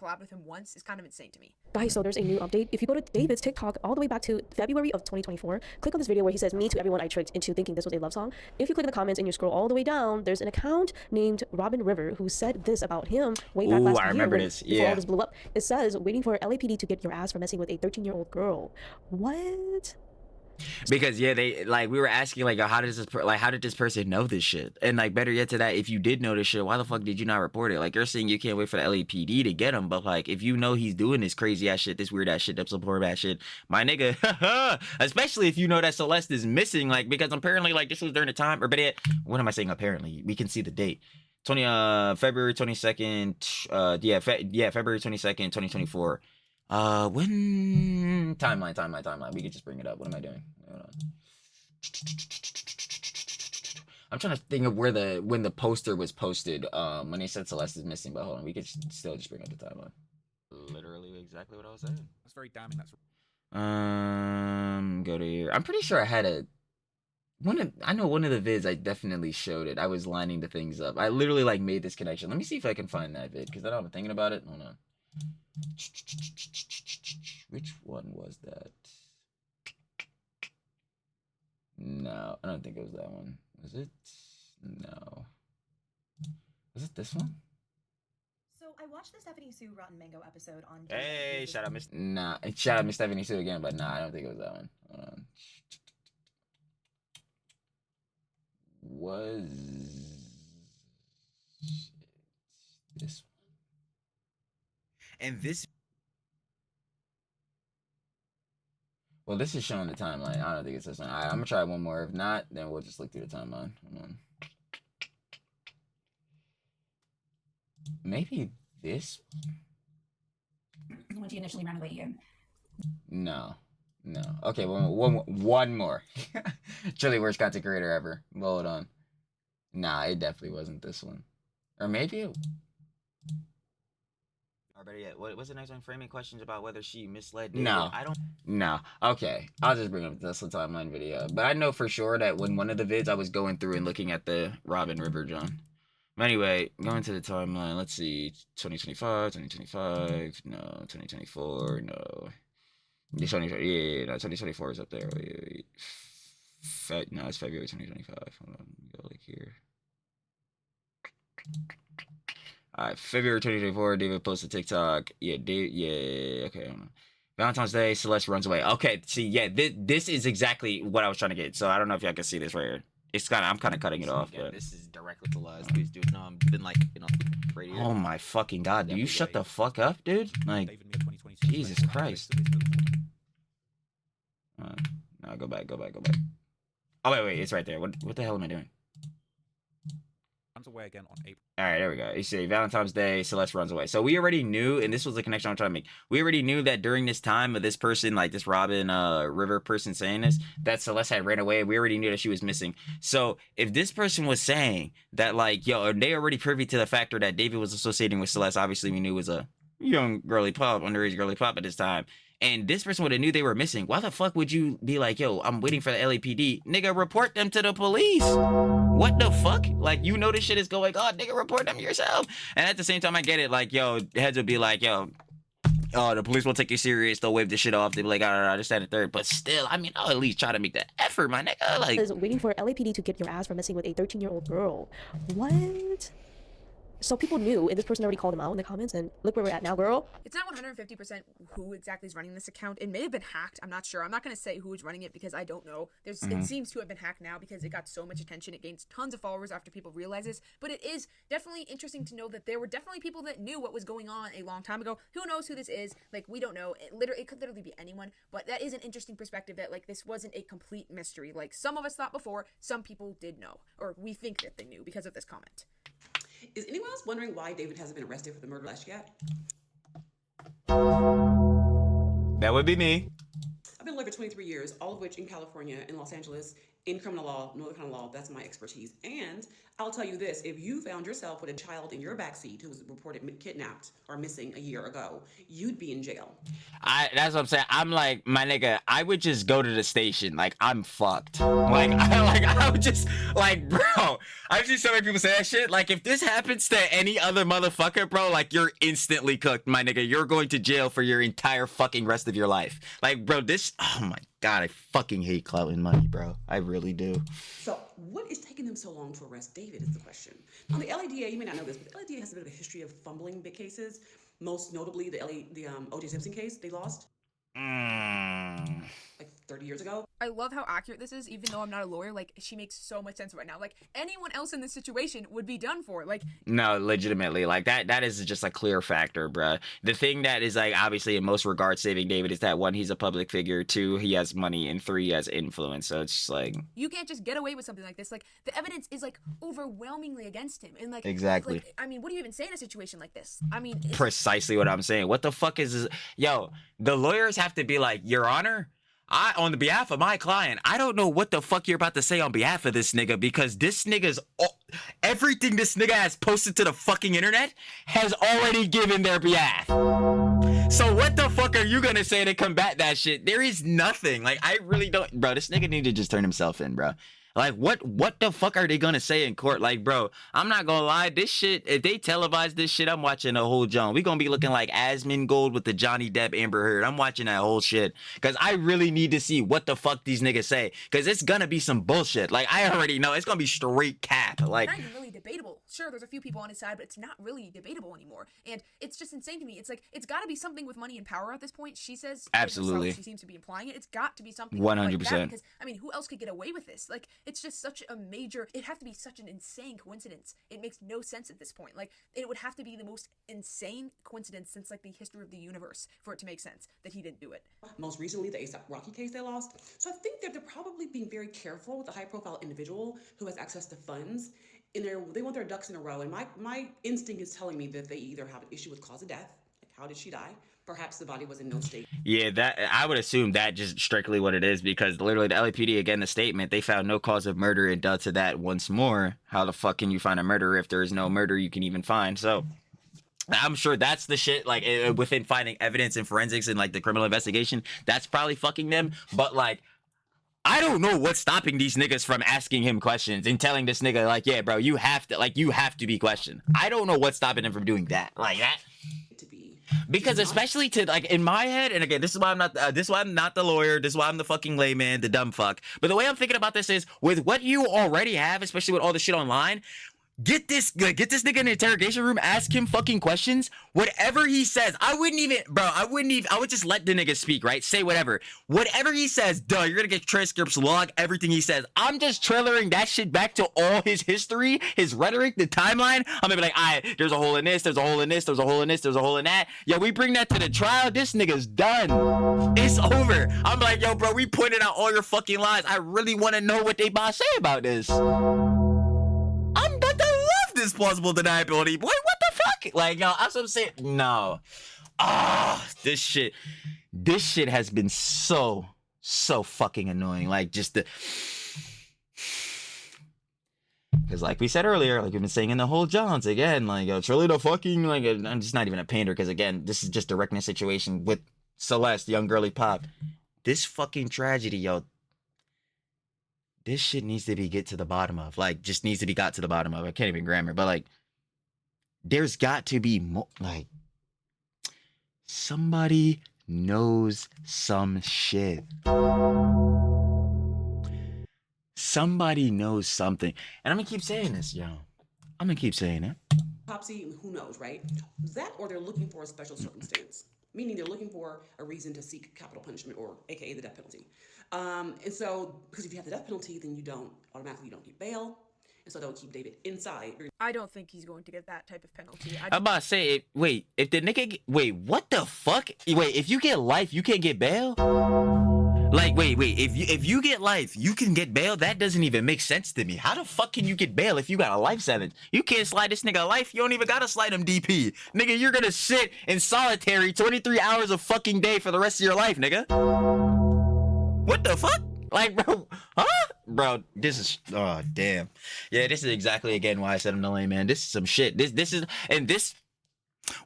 C: collab with him once is kind of insane to me.
K: Guys, so there's a new update. If you go to David's TikTok all the way back to February of 2024, click on this video where he says, "Me to everyone I tricked into thinking this was a love song." If you click in the comments and you scroll all the way down, there's an account named Robin River who said this about him way back last year.
A: I remember this.
K: Before
A: Yeah.
K: all this blew up. It says, "Waiting for LAPD to get your ass for messing with a 13-year-old girl." What?
A: Because yeah, they like we were asking like, how did this person know this shit? And like better yet to that, if you did know this shit, why the fuck did you not report it? Like you're saying you can't wait for the LAPD to get him, but like if you know he's doing this crazy ass shit, this weird ass shit, this support ass shit, my nigga, especially if you know that Celeste is missing, like because apparently like this was during the time, or better yet, what am I saying? Apparently, we can see the date. February 22nd, February 22nd, 2024. When timeline. We could just bring it up. What am I doing? Hold on. I'm trying to think of when the poster was posted. When they said Celeste is missing, but hold on, we could still just bring up the timeline. Literally exactly what I was saying.
E: That's very damning. That's
A: Go to here. I'm pretty sure I had I know one of the vids I definitely showed it. I was lining the things up. I literally like made this connection. Let me see if I can find that vid because I know I'm thinking about it. Hold on. Which one was that? No, I don't think it was that one. Was it? No. Was it this one?
L: So I watched the Stephanie Sue Rotten Mango episode on.
A: Hey, shout out Miss. Nah, shout out Miss Stephanie Sue again, but nah, I don't think it was that one. Hold on. was this one. And this. Well, this is showing the timeline. I don't think it's this one. All right, I'm gonna try one more. If not, then we'll just look through the timeline. Hold on. Maybe this.
M: When she initially ran away again.
A: No. Okay, one more. Truly worst content creator ever. Hold on. Nah, it definitely wasn't this one. Or maybe it. Or better yet, what's the next one? Framing questions about whether she misled David.
N: No.
A: No. Okay. I'll just bring up the Tesla timeline video. But I know for sure that when one of the vids I was going through and looking at the Robin River John. But anyway, going to the timeline, let's see. 2025, no, 2024, no. 2024 is up there. Wait. No, it's February 2025. Hold on, go like here. Alright, February 2024, David posted TikTok. Yeah, okay. Valentine's Day, Celeste runs away. Okay, see, yeah, this is exactly what I was trying to get. So I don't know if y'all can see this right here. I'm kind of cutting it off, but
N: this is directly to lies. Please, dude. No, I've been like, radio.
A: Oh my fucking god, do you shut the fuck up, dude? Like, Jesus Christ. No, go back. Oh wait, it's right there. What the hell am I doing?
O: Runs away again on April.
A: All right, there we go. You see, Valentine's Day, Celeste runs away. So we already knew, and this was the connection I'm trying to make. We already knew that during this time of this person, like this Robin River person saying this, that Celeste had ran away. We already knew that she was missing. So if this person was saying that, like, yo, they already privy to the factor that David was associating with Celeste, obviously we knew was a young girly pop, underage girly pop at this time. And this person would have knew they were missing. Why the fuck would you be like, yo, I'm waiting for the LAPD? Nigga, report them to the police. What the fuck? Like, you know this shit is going on. Nigga, report them yourself. And at the same time, I get it. Like, yo, heads would be like, yo, oh, the police will take you serious. They'll wave this shit off. They'll be like, I just had a third. But still, I mean, I'll at least try to make the effort, my nigga. Like,
K: is waiting for LAPD to get your ass for messing with a 13-year-old girl. What? So people knew, and this person already called him out in the comments, and look where we're at now, girl.
C: It's not 150% who exactly is running this account. It may have been hacked. I'm not sure. I'm not going to say who is running it because I don't know. It seems to have been hacked now because it got so much attention. It gains tons of followers after people realize this. But it is definitely interesting to know that there were definitely people that knew what was going on a long time ago. Who knows who this is? Like, we don't know. It could literally be anyone. But that is an interesting perspective that, like, this wasn't a complete mystery. Like, some of us thought before, some people did know. Or we think that they knew because of this comment.
P: Is anyone else wondering why David hasn't been arrested for the murder last yet?
A: that would be me.
P: I've been a lawyer for 23 years, all of which in California, in Los Angeles, in criminal law, no other kind of law. That's my expertise. And I'll tell you this, if you found yourself with a child in your backseat who was reported kidnapped or missing a year ago, you'd be in jail.
A: That's what I'm saying. I'm like, my nigga, I would just go to the station. Like, I'm fucked. I would just, like, bro, I've seen so many people say that shit. Like, if this happens to any other motherfucker, bro, like, you're instantly cooked, my nigga. You're going to jail for your entire fucking rest of your life. Like, bro, oh my God, I fucking hate clout and money, bro. I really do.
P: So what is taking them so long to arrest David is the question. Now, the LADA, you may not know this, but the LADA has a bit of a history of fumbling big cases. Most notably, the O.J. Simpson case they lost. Like 30 years ago.
C: I love how accurate this is, even though I'm not a lawyer. Like, she makes so much sense right now. Like, anyone else in this situation would be done for. Like,
A: no, legitimately, like that is just a clear factor, bruh. The thing that is, like, obviously in most regards saving David is that, one, he's a public figure, two, he has money, and three, he has influence. So it's just like,
C: you can't just get away with something like this. Like, the evidence is, like, overwhelmingly against him. And, like,
A: exactly.
C: Like, I mean, what do you even say in a situation like this? I mean,
A: precisely what I'm saying. What the fuck is this? Yo, the lawyers have to be like, Your Honor, on the behalf of my client, I don't know what the fuck you're about to say on behalf of this nigga, because this nigga's everything this nigga has posted to the fucking internet has already given their behalf. So what the fuck are you gonna say to combat that shit? There is nothing. Like, I really don't, bro. This nigga need to just turn himself in, bro. Like, what the fuck are they gonna say in court? Like, bro, I'm not gonna lie, this shit, if they televise this shit, I'm watching the whole John. We gonna be looking like Asmongold with the Johnny Depp Amber Heard. I'm watching that whole shit, because I really need to see what the fuck these niggas say, because it's gonna be some bullshit. Like, I already know it's gonna be straight cap. Like,
C: not even really debatable. Sure, there's a few people on his side, but it's not really debatable anymore. And it's just insane to me. It's like, it's got to be something with money and power at this point. She says,
A: Absolutely.
C: herself, she seems to be implying it. It's got to be something
A: 100%.
C: like that, because, I mean, who else could get away with this? Like, it's just such a major, it'd have to be such an insane coincidence. It makes no sense at this point. Like, it would have to be the most insane coincidence since, like, the history of the universe for it to make sense that he didn't do it.
P: Most recently, the ASAP Rocky case they lost. So I think that they're probably being very careful with a high-profile individual who has access to funds. And they want their ducks in a row. And my instinct is telling me that they either have an issue with cause of death, like how did she die? Perhaps the body was in no state.
A: Yeah, that I would assume that just strictly what it is, because literally the LAPD, again, the statement, they found no cause of murder, and due to that once more, how the fuck can you find a murderer if there is no murder you can even find? So I'm sure that's the shit, like, within finding evidence and forensics and, like, the criminal investigation, that's probably fucking them. But, like, I don't know what's stopping these niggas from asking him questions and telling this nigga, like, yeah, bro, you have to be questioned. I don't know what's stopping him from doing that. Like, that. Because especially to, like, in my head, and again, this is why I'm not the lawyer, this is why I'm the fucking layman, the dumb fuck. But the way I'm thinking about this is, with what you already have, especially with all the shit online, get this nigga in the interrogation room, ask him fucking questions. Whatever he says, I would just let the nigga speak, right? Say whatever. Whatever he says, you're gonna get transcripts, log everything he says. I'm just trailering that shit back to all his history, his rhetoric, the timeline. I'm gonna be like, there's a hole in this, there's a hole in this, there's a hole in this, there's a hole in that. Yo, we bring that to the trial, this nigga's done. It's over. I'm like, yo, bro, we pointed out all your fucking lies. I really want to know what they about to say about this. I'm about to love this plausible deniability. Boy, what the fuck? Like, yo, that's what I'm saying. No. This shit has been so fucking annoying. Like, just the... Because like we said earlier, like we've been saying in the whole Johns, again, like, it's really the fucking, like, I'm just not even a painter, because again, this is just a reckoning situation with Celeste, young girly pop. This fucking tragedy, yo, this shit needs to be got to the bottom of. Like, just needs to be got to the bottom of. I can't even grammar, but like, there's got to be more, like, somebody knows some shit. Somebody knows something. And I'm gonna keep saying this, yo. I'm gonna keep saying it.
P: Autopsy, who knows, right? That, or they're looking for a special circumstance, meaning they're looking for a reason to seek capital punishment, or AKA the death penalty. And so, because if you have the death penalty, then you don't get bail. And so they'll keep David inside.
C: I don't think he's going to get that type of penalty.
A: I'm about to say, wait, if the nigga, wait, what the fuck? Wait, if you get life, you can't get bail? Like, wait, if you get life, you can get bail? That doesn't even make sense to me. How the fuck can you get bail if you got a life sentence? You can't slide this nigga life. You don't even gotta slide him DP. Nigga, you're gonna sit in solitary 23 hours a fucking day for the rest of your life, nigga. What the fuck? Like, bro, huh? Bro, this is, oh, damn. Yeah, this is exactly, again, why I said I'm the layman. This is some shit. This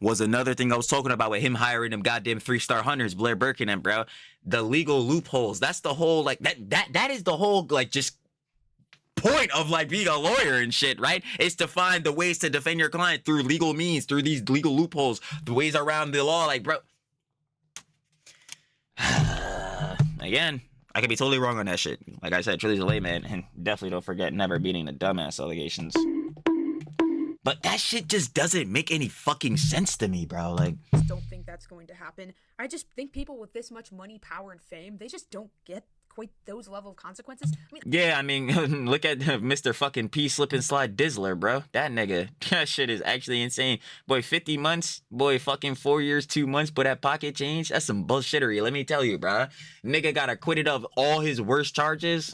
A: was another thing I was talking about with him hiring them goddamn 3-star hunters, Blair Birkin, and bro, the legal loopholes. That's the whole, like, that is the whole, like, just point of, like, being a lawyer and shit, right? Is to find the ways to defend your client through legal means, through these legal loopholes, the ways around the law. Like, bro, again, I could be totally wrong on that shit. Like I said, Trilly's a layman, and definitely don't forget never beating the dumbass allegations. But that shit just doesn't make any fucking sense to me, bro. Like,
C: I just don't think that's going to happen. I just think people with this much money, power, and fame, they just don't get quite those level of consequences.
A: I mean, look at Mr. fucking P slip and slide Dizzler, bro. That nigga, that shit is actually insane. Boy, 50 months, boy, fucking 4 years, 2 months, but that pocket change, that's some bullshittery. Let me tell you, bro. Nigga got acquitted of all his worst charges.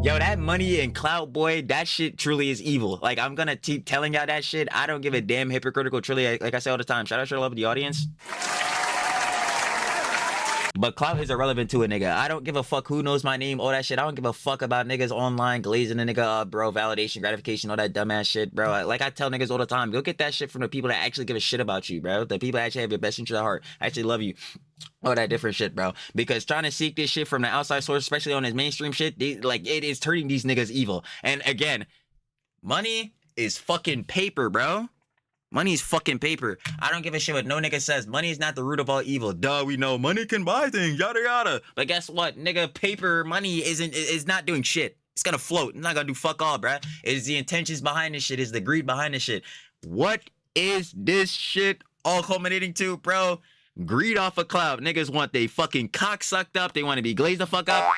A: Yo, that money and clout, boy, that shit truly is evil. Like, I'm gonna keep telling y'all that shit. I don't give a damn hypocritical Trilly. Like I say all the time, shout out to love the audience. But clout is irrelevant to a nigga. I don't give a fuck who knows my name, all that shit. I don't give a fuck about niggas online glazing a nigga up, bro. Validation, gratification, all that dumbass shit, bro. Like I tell niggas all the time, go get that shit from the people that actually give a shit about you, bro. The people that actually have your best interest at heart, actually love you. All that different shit, bro. Because trying to seek this shit from the outside source, especially on his mainstream shit, like, it is turning these niggas evil. And again, money is fucking paper, bro. Money is fucking paper. I don't give a shit what no nigga says. Money is not the root of all evil. Duh, we know money can buy things, yada yada. But guess what, nigga? Paper money is not doing shit. It's gonna float. It's not gonna do fuck all, bruh. It's the intentions behind this shit. It's the greed behind this shit. What is this shit all culminating to, bro? Greed off a cloud. Niggas want they fucking cock sucked up. They want to be glazed the fuck up.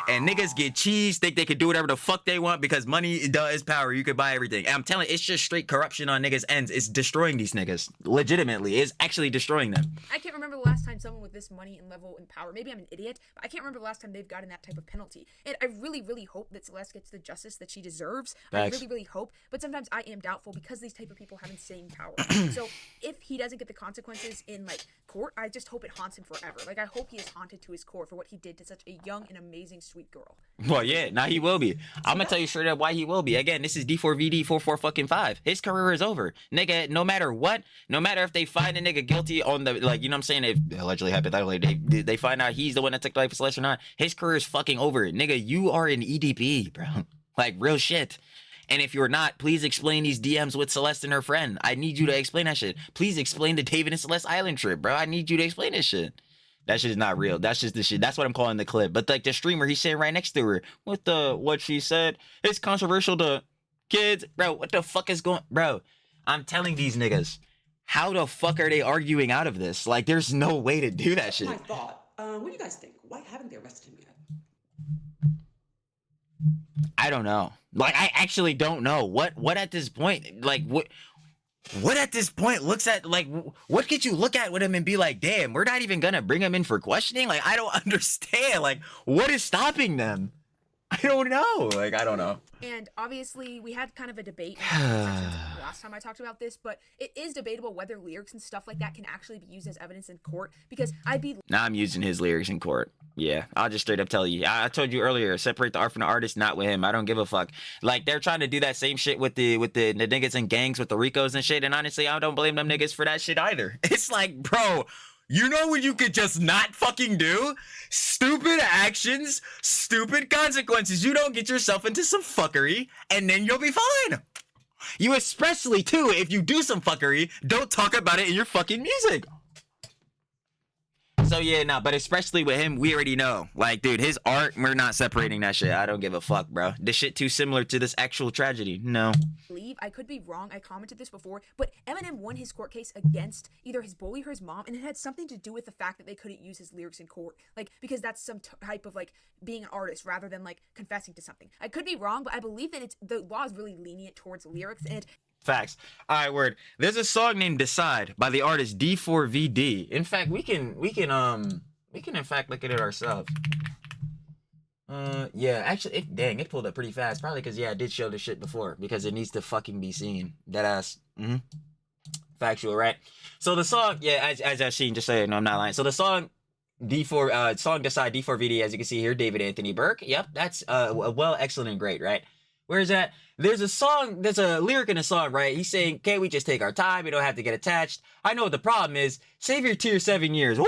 A: And niggas get cheese, think they can do whatever the fuck they want because money is power. You could buy everything. And I'm telling you, it's just straight corruption on niggas' ends. It's destroying these niggas. Legitimately. It's actually destroying them.
C: I can't remember the last time someone with this money and level and power, maybe I'm an idiot, but I can't remember the last time they've gotten that type of penalty. And I really, really hope that Celeste gets the justice that she deserves.
A: Facts.
C: I really, really hope. But sometimes I am doubtful because these type of people have insane power. So if he doesn't get the consequences in, like, court, I just hope it haunts him forever. Like, I hope he is haunted to his core for what he did to such a young and amazing, sweet girl.
A: Well, yeah, now he will be. I'm gonna tell you straight up why he will be. Again, this is D4vd 44 His career is over. Nigga, no matter what, no matter if they find a nigga guilty on the, like, you know what I'm saying, if allegedly, hypothetically, they find out he's the one that took the life of Celeste or not, his career is fucking over. Nigga, you are an EDP, bro. Like, real shit. And if you're not, please explain these DMs with Celeste and her friend. I need you to explain that shit. Please explain the David and Celeste Island trip, bro. I need you to explain this shit. That shit is not real. That's just the shit. That's what I'm calling the clip. But like the streamer, he's sitting right next to her. What she said? It's controversial to kids. Bro, what the fuck is going... Bro, I'm telling these niggas, how the fuck are they arguing out of this? Like, there's no way to do that shit.
P: My thought. What do you guys think? Why haven't they arrested him yet?
A: I don't know. Like, I actually don't know. What at this point, like, what at this point looks at, like, what could you look at with him and be like, damn, we're not even gonna bring him in for questioning? Like, I don't understand. Like, what is stopping them? I don't know. Like, I don't know.
C: And obviously, we had kind of a debate in the sections last time I talked about this, but it is debatable whether lyrics and stuff like that can actually be used as evidence in court, because Now
A: I'm using his lyrics in court. Yeah, I'll just straight up tell you. I told you earlier, separate the art from the artist, not with him. I don't give a fuck. Like, they're trying to do that same shit with the niggas and gangs with the Ricos and shit, and honestly, I don't blame them niggas for that shit either. It's like, bro... You know what you could just not fucking do? Stupid actions, stupid consequences. You don't get yourself into some fuckery, and then you'll be fine. You especially, too, if you do some fuckery, don't talk about it in your fucking music. So yeah, nah, but especially with him, we already know. Like, dude, his art, we're not separating that shit. I don't give a fuck, bro. This shit too similar to this actual tragedy. No.
C: I could be wrong. I commented this before, but Eminem won his court case against either his bully or his mom, and it had something to do with the fact that they couldn't use his lyrics in court. Like, because that's some type of, like, being an artist rather than, like, confessing to something. I could be wrong, but I believe that the law is really lenient towards lyrics, and
A: Facts. All right, word. There's a song named "Decide" by the artist D4vd. In fact, we can in fact look at it ourselves. Yeah, actually, it pulled up pretty fast. Probably because, yeah, I did show this shit before because it needs to fucking be seen. Deadass. Factual, right? So the song, yeah, as I've seen, just so you know, I'm not lying. So the song song "Decide" D4vd, as you can see here, David Anthony Burke. Yep, that's well, excellent, and great, right? Where's that? There's a lyric in a song, right? He's saying, can't we just take our time? We don't have to get attached. I know what the problem is. Save your tears 7 years. Woo!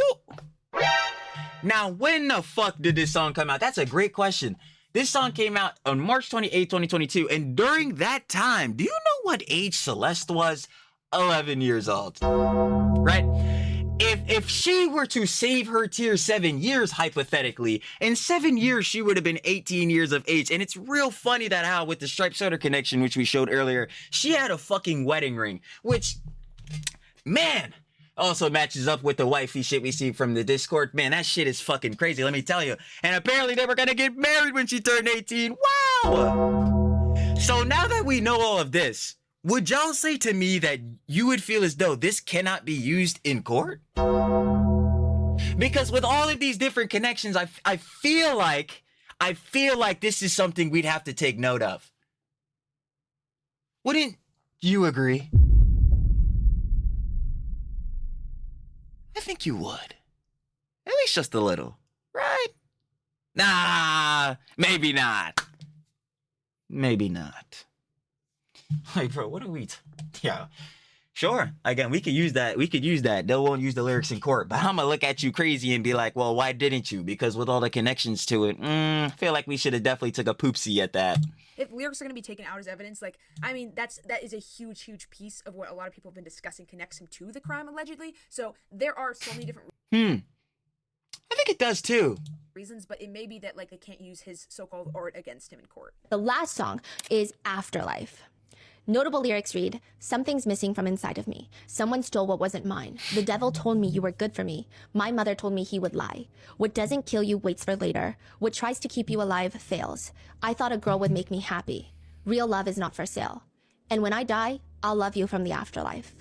A: Now, when the fuck did this song come out? That's a great question. This song came out on March 28, 2022. And during that time, do you know what age Celeste was? 11 years old. Right? If she were to save her tears 7 years, hypothetically, in 7 years, she would have been 18 years of age. And it's real funny that how, with the striped sweater connection, which we showed earlier, she had a fucking wedding ring, which, man, also matches up with the wifey shit we see from the Discord. Man, that shit is fucking crazy, let me tell you. And apparently they were gonna get married when she turned 18. Wow! So now that we know all of this, would y'all say to me that you would feel as though this cannot be used in court? Because with all of these different connections, I feel like this is something we'd have to take note of. Wouldn't you agree? I think you would. At least just a little, right? Nah, maybe not. Maybe not. Like, bro, what are we... Yeah, sure. Again, we could use that. They won't use the lyrics in court. But I'm going to look at you crazy and be like, well, why didn't you? Because with all the connections to it, I feel like we should have definitely took a poopsie at that.
C: If lyrics are going to be taken out as evidence, like, I mean, that is a huge piece of what a lot of people have been discussing connects him to the crime, allegedly. So there are so many different...
A: I think it does too.
C: Reasons, but it may be that like they can't use his so-called art against him in court.
H: The last song is Afterlife. Notable lyrics read, "Something's missing from inside of me. Someone stole what wasn't mine. The devil told me you were good for me. My mother told me he would lie. What doesn't kill you waits for later. What tries to keep you alive fails. I thought a girl would make me happy. Real love is not for sale. And when I die, I'll love you from the afterlife."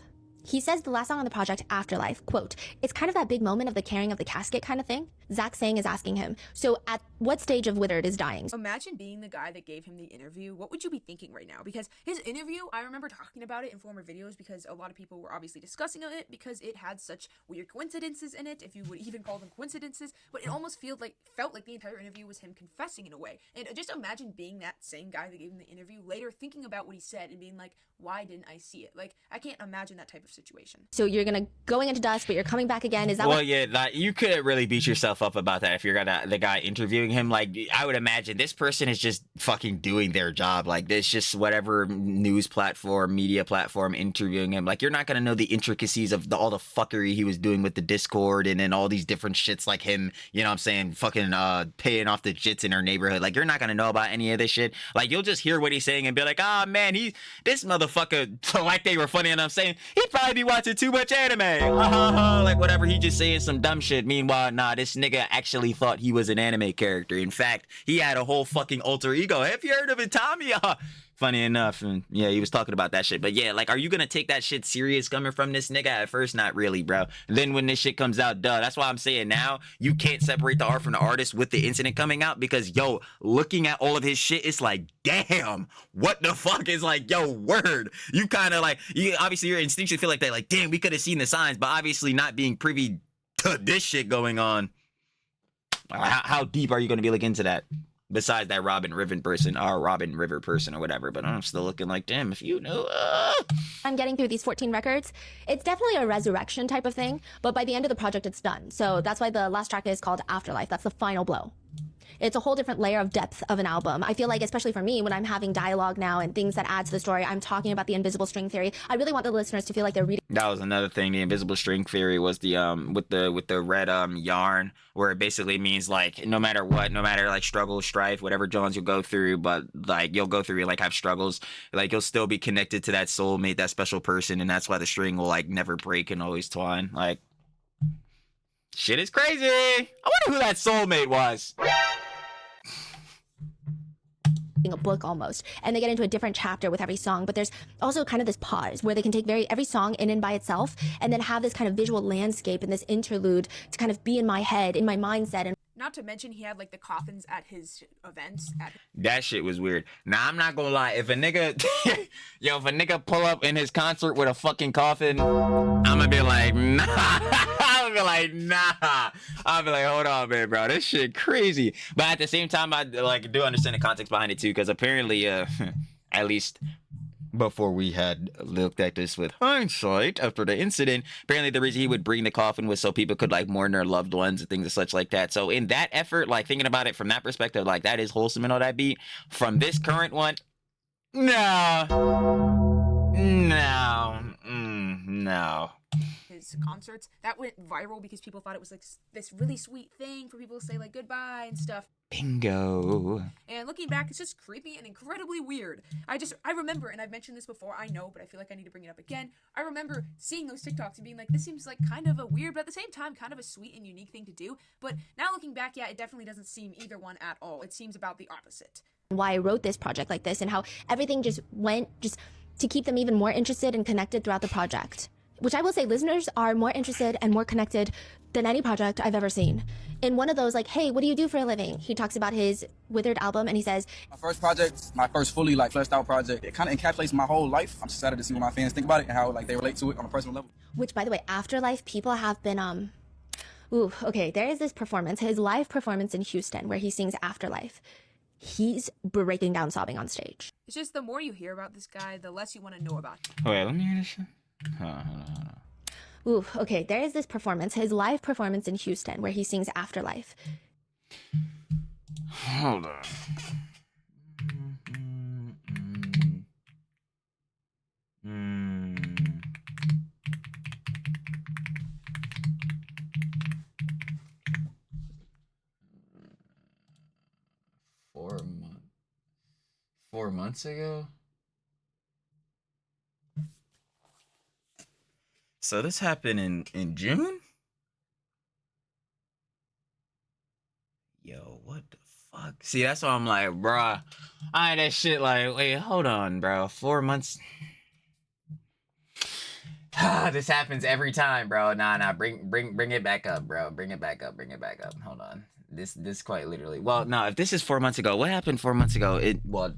H: He says the last song on the project, Afterlife, quote, "It's kind of that big moment of the carrying of the casket kind of thing." Zach Sang is asking him, so at what stage of Withered is dying?
C: Imagine being the guy that gave him the interview. What would you be thinking right now? Because his interview, I remember talking about it in former videos because a lot of people were obviously discussing it because it had such weird coincidences in it, if you would even call them coincidences, but it almost felt like the entire interview was him confessing in a way. And just imagine being that same guy that gave him the interview later thinking about what he said and being like, why didn't I see it? Like, I can't imagine that type of situation.
H: So you're going into dust, but you're coming back again. Is that
A: Well,
H: what?
A: yeah, like, you couldn't really beat yourself up about that if you're the guy interviewing him. Like, I would imagine this person is just fucking doing their job. Like, this just whatever news platform, media platform interviewing him. Like, you're not gonna know the intricacies of all the fuckery he was doing with the Discord and then all these different shits like him, you know what I'm saying, fucking paying off the jits in our neighborhood. Like, you're not gonna know about any of this shit. Like, you'll just hear what he's saying and be like, oh man, this motherfucker, like they were funny, and I'm saying he'd probably be watching too much anime. Like, whatever, he just saying some dumb shit. Meanwhile, nah, this nigga actually thought he was an anime character. In fact, he had a whole fucking alter ego. Have you heard of Itami? Funny enough, and yeah, he was talking about that shit. But yeah, like, are you gonna take that shit serious coming from this nigga? At first, not really, bro. And then when this shit comes out, that's why I'm saying now you can't separate the art from the artist with the incident coming out, because yo, looking at all of his shit, it's like, damn, what the fuck is like, yo, word. You kind of like, you obviously your instinctually feel like that, like, damn, we could have seen the signs, but obviously not being privy to this shit going on. How deep are you gonna be looking into that? Besides that Robin River person or whatever, but I'm still looking like, damn, if you knew.
H: I'm getting through these 14 records. It's definitely a resurrection type of thing, but by the end of the project, it's done. So that's why the last track is called Afterlife. That's the final blow. It's a whole different layer of depth of an album. I feel like, especially for me, when I'm having dialogue now and things that add to the story, I'm talking about the invisible string theory. I really want the listeners to feel like they're reading.
A: That was another thing. The invisible string theory was the with the red yarn, where it basically means like no matter what, no matter like struggle, strife, whatever Jones you'll go through, but like you'll go through, like have struggles, like you'll still be connected to that soulmate, that special person, and that's why the string will like never break and always twine. Like, shit is crazy. I wonder who that soulmate was.
H: A book almost, and they get into a different chapter with every song, but there's also kind of this pause where they can take every song in and by itself and then have this kind of visual landscape and this interlude to kind of be in my head, in my mindset. And
C: not to mention he had like the coffins at his events.
A: That shit was weird. Now, I'm not gonna lie, if a nigga pull up in his concert with a fucking coffin, I'm gonna be like, nah. I'm gonna be like, nah. I'll be like, hold on, man, bro, this shit crazy. But at the same time, I like do understand the context behind it too, because apparently, at least before we had looked at this with hindsight after the incident, apparently the reason he would bring the coffin was so people could like mourn their loved ones and things and such like that. So in that effort, like thinking about it from that perspective, like that is wholesome and all that beat. From this current one, no.
C: His concerts that went viral because people thought it was like this really sweet thing for people to say like goodbye and stuff.
A: Bingo.
C: And looking back, it's just creepy and incredibly weird. I remember, and I've mentioned this before, I know, but I feel like I need to bring it up again. I remember seeing those TikToks and being like, this seems like kind of a weird, but at the same time, kind of a sweet and unique thing to do. But now looking back, yeah, it definitely doesn't seem either one at all. It seems about the opposite.
H: why I wrote this project like this and how everything just went to keep them even more interested and connected throughout the project. Which I will say, listeners are more interested and more connected than any project I've ever seen. In one of those, like, hey, what do you do for a living? He talks about his Withered album, and he says,
Q: my first project, my first fully fleshed out project, it kind of encapsulates my whole life. I'm excited to see what my fans think about it and how they relate to it on a personal level.
H: Which, by the way, Afterlife, people have been, there is this performance, his live performance in Houston, where he sings Afterlife. He's breaking down sobbing on stage.
C: It's just the more you hear about this guy, the less you want to know about him.
A: Wait, let me hear this shit. Hold on.
H: There is this performance, his live performance in Houston, where he sings Afterlife.
A: Hold on. 4 months ago? So this happened in June? Yo, what the fuck? See, that's why I'm like, bruh, I ain't that shit like, wait, hold on, bro. 4 months. This happens every time, bro. Nah, bring it back up, bro. Bring it back up. Hold on. This quite literally. Well, no, if this is 4 months ago, what happened 4 months ago? Well,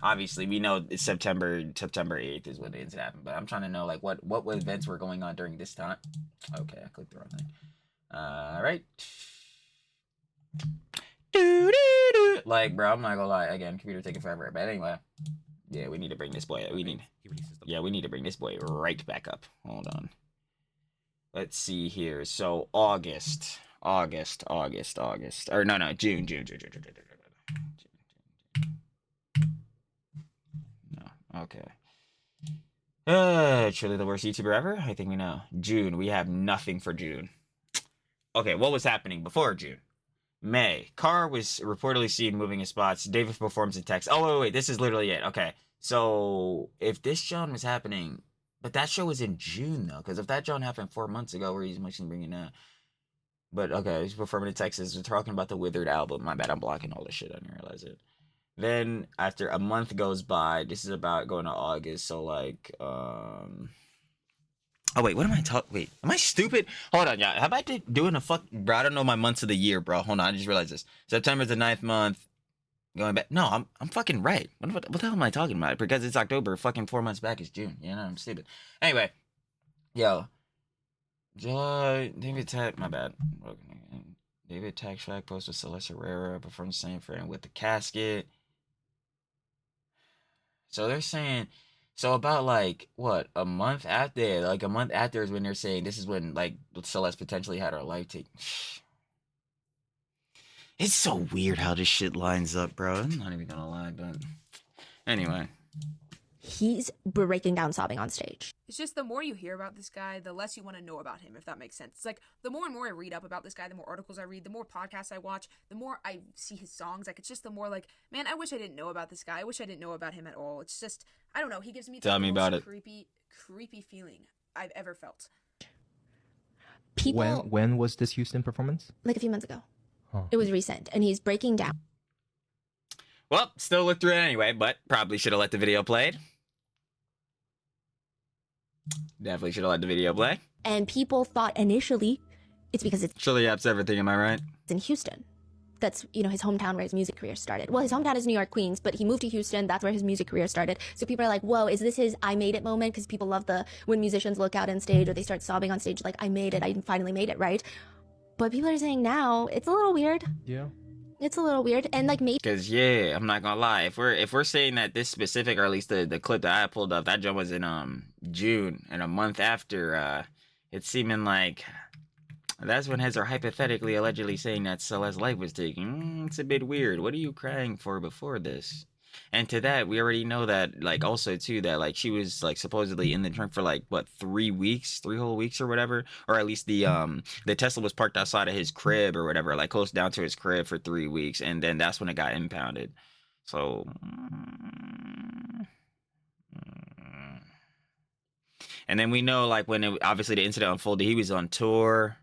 A: obviously we know it's September 8th is when the incident happened, but I'm trying to know like what events were going on during this time. Okay, I clicked the wrong thing. All right. Like, bro, I'm not gonna lie. Again, computer taking forever. But anyway, yeah, we need to bring this boy. We need to bring this boy right back up. Hold on. Let's see here. So August. Or no, June. No, okay. Truly the worst YouTuber ever? I think we know. June. We have nothing for June. Okay, what was happening before June? May. Carr was reportedly seen moving in spots. David performs in text. Oh, wait. This is literally it. Okay. So, if this John was happening... But that show was in June, though. Because if that John happened 4 months ago, where he's mostly bringing that... But, okay. He's performing in Texas. We're talking about the Withered album. My bad. I'm blocking all this shit. I didn't realize it. Then, after a month goes by... This is about going to August. So, like, Oh, wait, what am I talking? Wait, am I stupid? Hold on, y'all. How about doing a fuck... Bro, I don't know my months of the year, bro. Hold on, I just realized this. September's the 9th month. Going back... No, I'm fucking right. What the hell am I talking about? Because it's October. Fucking 4 months back is June. You know, I'm stupid. Anyway. Yo. July... David Tech... My bad. David Tech Shack posted Celeste Herrera performed the same frame with the casket. So they're saying... So about like what a month after is when they're saying this is when like Celeste potentially had her life taken. It's so weird how this shit lines up, bro. I'm not even gonna lie, but anyway.
H: He's breaking down sobbing on stage.
C: It's just the more you hear about this guy, the less you want to know about him, if that makes sense. It's like the more and more I read up about this guy, the more articles I read, the more podcasts I watch, the more I see his songs. Like, it's just the more like, man, I wish I didn't know about this guy. I wish I didn't know about him at all. It's just, I don't know. He gives me the most creepy feeling I've ever felt.
H: People.
I: When was this Houston performance?
H: Like a few months ago.
I: Huh.
H: It was recent, and he's breaking down.
A: Well, still looked through it anyway, but probably should have let the video played. Definitely should have let the video play.
H: And people thought initially it's because it's
A: TrillTalksEverything, am I right?
H: in Houston. That's, you know, his hometown where his music career started. Well, his hometown is New York, Queens, but he moved to Houston. That's where his music career started. So people are like, whoa, is this his I made it moment? Because people love when musicians look out on stage or they start sobbing on stage like, I made it, I finally made it, right? But people are saying now it's a little weird.
I: Yeah.
H: It's a little weird, and like maybe
A: because yeah, I'm not gonna lie. If we're saying that this specific, or at least the clip that I pulled up, that jump was in June, and a month after, it's seeming like that's when heads are hypothetically, allegedly saying that Celeste's life was taken. It's a bit weird. What are you crying for before this? And to that, we already know that, like, also too, that like she was like supposedly in the trunk for like what 3 whole weeks or whatever, or at least the Tesla was parked outside of his crib or whatever, like close down to his crib for 3 weeks, and then that's when it got impounded. So, and then we know like when obviously the incident unfolded, he was on tour.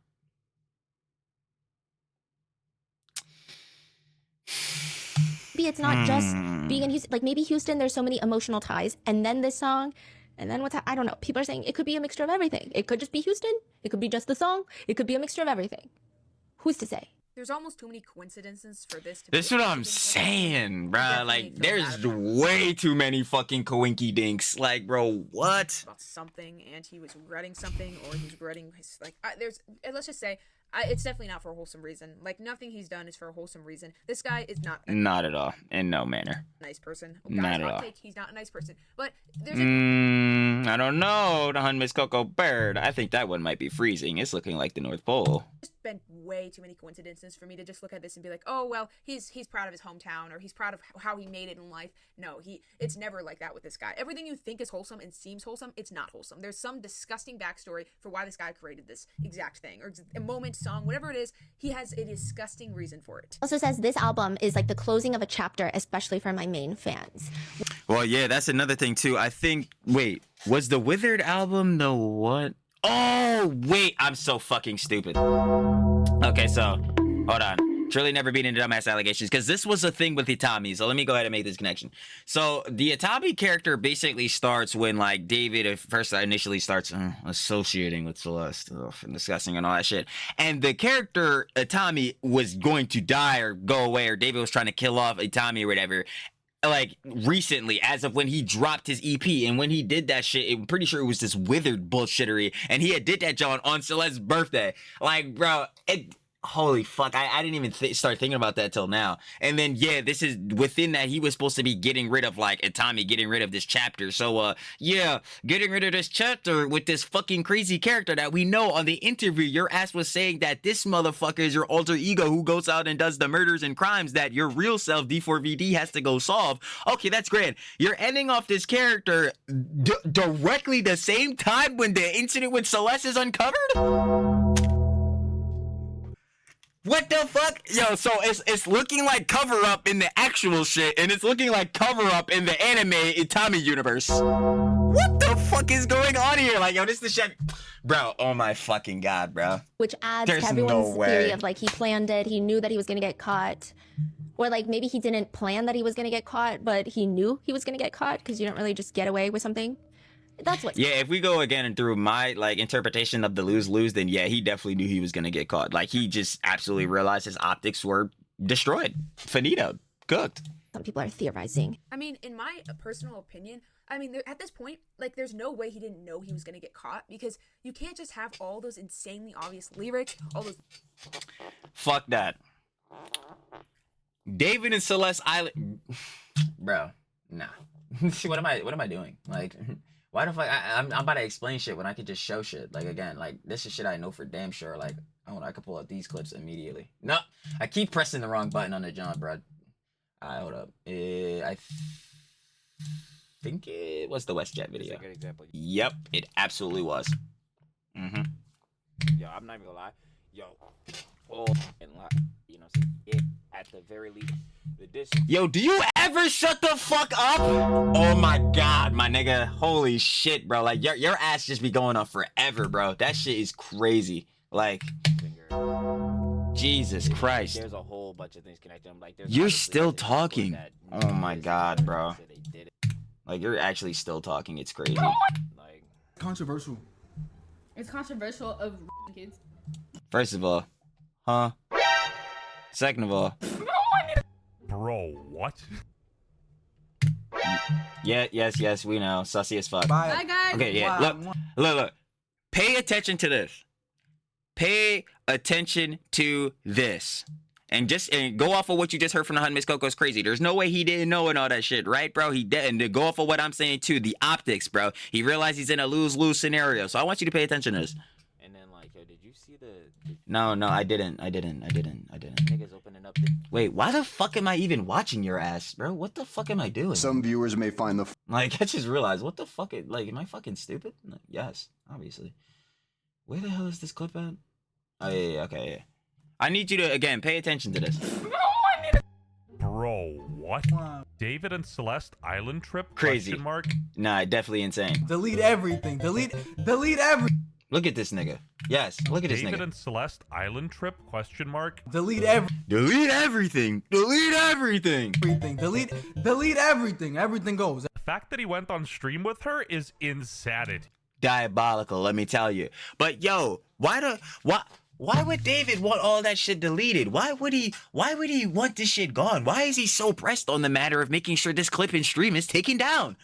H: maybe it's not just being in Houston. Like maybe Houston, there's so many emotional ties, and then this song, and then I don't know. People are saying it could be a mixture of everything. It could just be Houston. It could be just the song. It could be a mixture of everything. Who's to say?
C: There's almost too many coincidences for this to
A: be. This is what I'm saying, bro. Like, there's way too many fucking coinky dinks. Like, bro, what?
C: About something, and he was regretting something, or he was regretting his, like, let's just say, it's definitely not for a wholesome reason. Like, nothing he's done is for a wholesome reason. This guy is not.
A: Not at all. In no manner.
C: Nice person.
A: Not at all.
C: He's not a nice person. But there's
A: I don't know. The Hun Miss Coco Bird. I think that one might be freezing. It's looking like the North Pole.
C: been way too many coincidences for me to just look at this and be like, oh well, he's proud of his hometown, or he's proud of how he made it in life. No, it's never like that with this guy. Everything you think is wholesome and seems wholesome, it's not wholesome. There's some disgusting backstory for why this guy created this exact thing, or a moment, song, whatever it is. He has a disgusting reason for it.
H: Also says this album is like the closing of a chapter, especially for my main fans.
A: Well, yeah, that's another thing too. I think, wait, was the Withered album the what? Oh, wait, I'm so fucking stupid. Okay, so, hold on. Trilly never beat into dumbass allegations, because this was a thing with Itami, so let me go ahead and make this connection. So, the Itami character basically starts when, like, David first initially starts associating with Celeste, and discussing and all that shit. And the character, Itami, was going to die or go away, or David was trying to kill off Itami or whatever, like, recently, as of when he dropped his EP. And when he did that shit, I'm pretty sure it was this Withered bullshittery, and he had did that John on Celeste's birthday. Like, bro, holy fuck, I didn't even start thinking about that till now. And then, yeah, this is within that he was supposed to be getting rid of, like, Itami, getting rid of this chapter. So, yeah, getting rid of this chapter with this fucking crazy character that we know on the interview, your ass was saying that this motherfucker is your alter ego who goes out and does the murders and crimes that your real self, D4vd, has to go solve. Okay, that's great. You're ending off this character directly the same time when the incident with Celeste is uncovered? What the fuck? Yo, so it's looking like cover-up in the actual shit, and it's looking like cover-up in the anime Itami universe. What the fuck is going on here? Like, yo, this is the shit. Bro, oh my fucking god, bro.
H: Which adds
A: There's
H: to everyone's
A: no way.
H: theory of, like, he planned it, he knew that he was gonna get caught. Or, like, maybe he didn't plan that he was gonna get caught, but he knew he was gonna get caught, because you don't really just get away with something. That's what.
A: Yeah, if we go again through my, like, interpretation of the lose-lose, then yeah, he definitely knew he was gonna get caught. Like, he just absolutely realized his optics were destroyed. Finito. Cooked.
H: Some people are theorizing.
C: I mean, in my personal opinion, I mean, at this point, like, there's no way he didn't know he was gonna get caught, because you can't just have all those insanely obvious lyrics, all those.
A: Fuck that. David and Celeste Island. Bro, nah. What am I doing? Like, why the fuck? I'm about to explain shit when I could just show shit. Like, again, like, this is shit I know for damn sure. Like, I could pull up these clips immediately. No, I keep pressing the wrong button on the John, bro. Alright, hold up. I think it was the WestJet video.
O: That's a good example.
A: Yep, it absolutely was. Mm-hmm.
O: Yo, I'm not even gonna lie. Yo, and lie. You know, it at the very least, the dish.
A: Yo, do you ever shut the fuck up? Oh my god, my nigga. Holy shit, bro. Like, your ass just be going on forever, bro. That shit is crazy. Like, Jesus Christ.
O: There's a whole bunch of things connected. Like,
A: You're still talking. Oh my god, bro. Like, you're actually still talking. It's crazy.
Q: Like, controversial.
R: It's controversial of kids.
A: First of all, huh? Second of all,
S: bro, what?
A: Yeah, yes, we know. Sussy as fuck.
R: Bye guys.
A: Okay, yeah. Look. Pay attention to this. Pay attention to this. And go off of what you just heard from the Hunt Miss Coco's crazy. There's no way he didn't know and all that shit, right, bro? He did. And to go off of what I'm saying too, the optics, bro. He realized he's in a lose-lose scenario. So I want you to pay attention to this.
O: And then, like, yo, did you see the
A: No, I didn't.
O: niggas opening up the...
A: Wait, why the fuck am I even watching your ass, bro? What the fuck am I doing?
T: Some viewers may find the
A: like, I just realized, what the fuck? Like, am I fucking stupid? Yes, obviously. Where the hell is this clip at? Oh, yeah, okay, yeah. I need you to, again, pay attention to this.
S: Bro, what? David and Celeste Island trip?
A: Crazy.
S: Question mark?
A: Nah, definitely insane.
Q: Delete everything. Delete everything.
A: Look at this nigga. Yes, look at this
S: David
A: nigga.
S: and Celeste Island trip? Question mark?
Q: Delete everything.
A: Delete everything. Delete everything.
Q: Delete everything. Everything goes.
S: The fact that he went on stream with her is insanity.
A: Diabolical, let me tell you. But yo, why would David want all that shit deleted? Why would he want this shit gone? Why is he so pressed on the matter of making sure this clip in stream is taken down?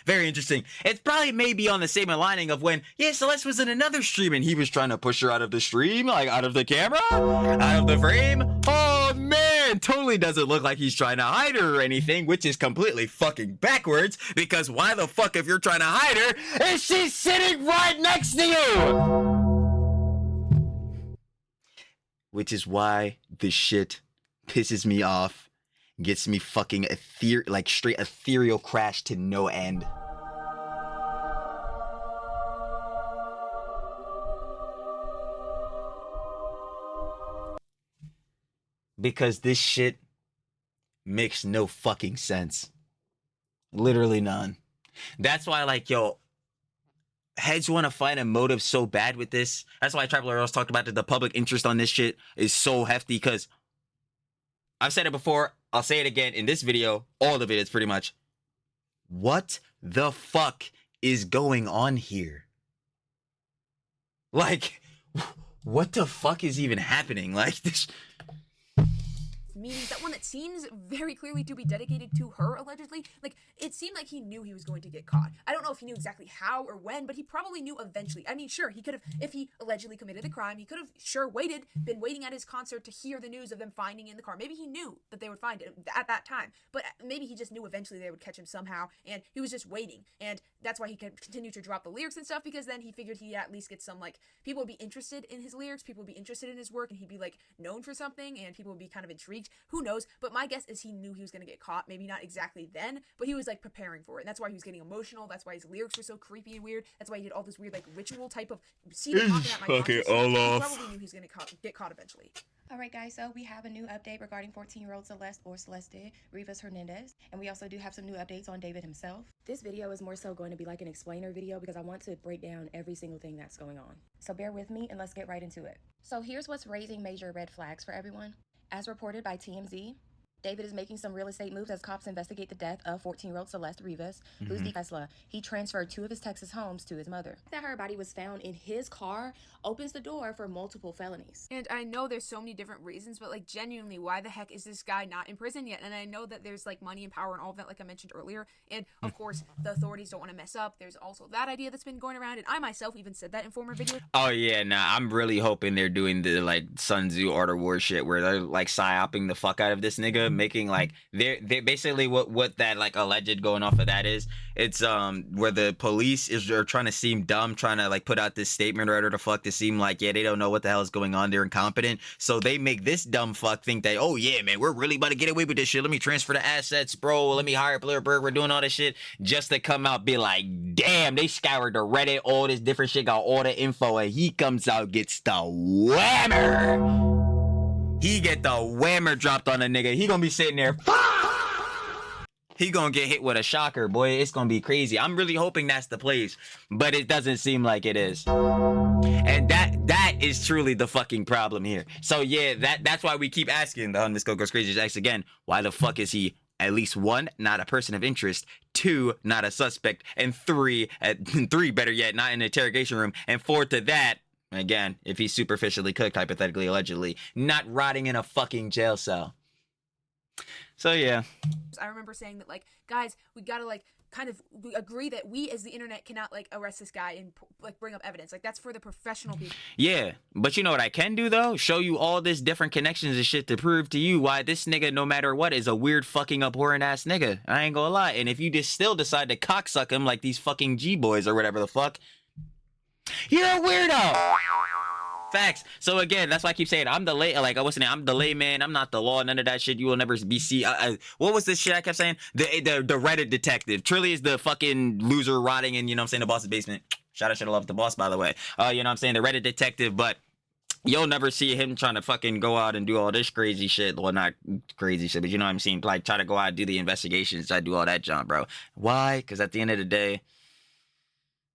A: Very interesting. It's probably maybe on the same aligning of when, yeah, Celeste was in another stream and he was trying to push her out of the stream, like out of the camera, out of the frame. Oh man, totally doesn't look like he's trying to hide her or anything, which is completely fucking backwards, because why the fuck, if you're trying to hide her, is she sitting right next to you? which is why this shit pisses me off, gets me fucking straight ethereal crash to no end. Because this shit makes no fucking sense. Literally none. That's why, like, yo, heads want to find a motive so bad with this. That's why Tribal Earls talked about that the public interest on this shit is so hefty, because I've said it before, I'll say it again in this video, all of it is pretty much, what the fuck is going on here? Like, what the fuck is even happening? Like, this...
C: meetings, that one that seems very clearly to be dedicated to her, allegedly. Like, it seemed like he knew he was going to get caught. I don't know if he knew exactly how or when, but he probably knew eventually. I mean, sure, he could have, if he allegedly committed the crime, he could have, been waiting at his concert to hear the news of them finding in the car. Maybe he knew that they would find it at that time, but maybe he just knew eventually they would catch him somehow, and he was just waiting. And that's why he could continue to drop the lyrics and stuff, because then he figured he'd at least get some, like, people would be interested in his lyrics, people would be interested in his work, and he'd be, like, known for something, and people would be kind of intrigued. Who knows? But my guess is he knew he was going to get caught. Maybe not exactly then, but he was, like, preparing for it. And that's why he was getting emotional. That's why his lyrics were so creepy and weird. That's why he did all this weird, like, ritual type of talking at my concert. He probably knew he was going to get caught eventually.
T: Alright guys, so we have a new update regarding 14-year-old Celeste, or Celeste Rivas Hernandez, and we also do have some new updates on David himself. This video is more so going to be like an explainer video because I want to break down every single thing that's going on. So bear with me and let's get right into it. So here's what's raising major red flags for everyone. As reported by TMZ, David is making some real estate moves as cops investigate the death of 14-year-old Celeste Rivas, who's the Tesla. He transferred 2 of his Texas homes to his mother. That her body was found in his car opens the door for multiple felonies.
C: And I know there's so many different reasons, but, like, genuinely, why the heck is this guy not in prison yet? And I know that there's, like, money and power and all of that, like I mentioned earlier. And, of course, the authorities don't want to mess up. There's also that idea that's been going around, and I myself even said that in former videos.
A: Oh yeah, nah, I'm really hoping they're doing the, like, Sun Tzu Art of War shit, where they're, like, psyoping the fuck out of this nigga, making, like, they basically what that, like, alleged going off of that is, it's where the police are trying to seem dumb, trying to, like, put out this statement or whatever the fuck to seem like, yeah, they don't know what the hell is going on, they're incompetent, so they make this dumb fuck think that, oh yeah, man, we're really about to get away with this shit, let me transfer the assets, bro, let me hire Blurberg, we're doing all this shit, just to come out be like, damn, they scoured the Reddit, all this different shit, got all the info, and he comes out, gets the whammer. He get the whammer dropped on a nigga. He gonna be sitting there. He gonna get hit with a shocker, boy. It's gonna be crazy. I'm really hoping that's the place, but it doesn't seem like it is. And that is truly the fucking problem here. So yeah, that's why we keep asking the Underscore Goes Crazy X again. Why the fuck is he at least 1, not a person of interest, 2, not a suspect, and 3, better yet, not in the interrogation room, and 4 to that. Again, if he's superficially cooked, hypothetically, allegedly, not rotting in a fucking jail cell. So, yeah.
C: I remember saying that, like, guys, we gotta, like, kind of agree that we as the internet cannot, like, arrest this guy and, like, bring up evidence. Like, that's for the professional people.
A: Yeah, but you know what I can do, though? Show you all this different connections and shit to prove to you why this nigga, no matter what, is a weird fucking abhorrent ass nigga. I ain't gonna lie. And if you just still decide to cocksuck him like these fucking G-boys or whatever the fuck, you're a weirdo. Facts. So again, that's why I keep saying I'm the I'm the layman. I'm not the law. None of that shit. You will never be see. What was this shit I kept saying? The Reddit detective. Trilly is the fucking loser rotting in, you know what I'm saying, the boss's basement. Shout out to love the boss, by the way. You know what I'm saying, the Reddit detective, but you'll never see him trying to fucking go out and do all this crazy shit. Well, not crazy shit, but you know what I'm saying, like try to go out and do the investigations, try to do all that junk, bro. Why? Because at the end of the day,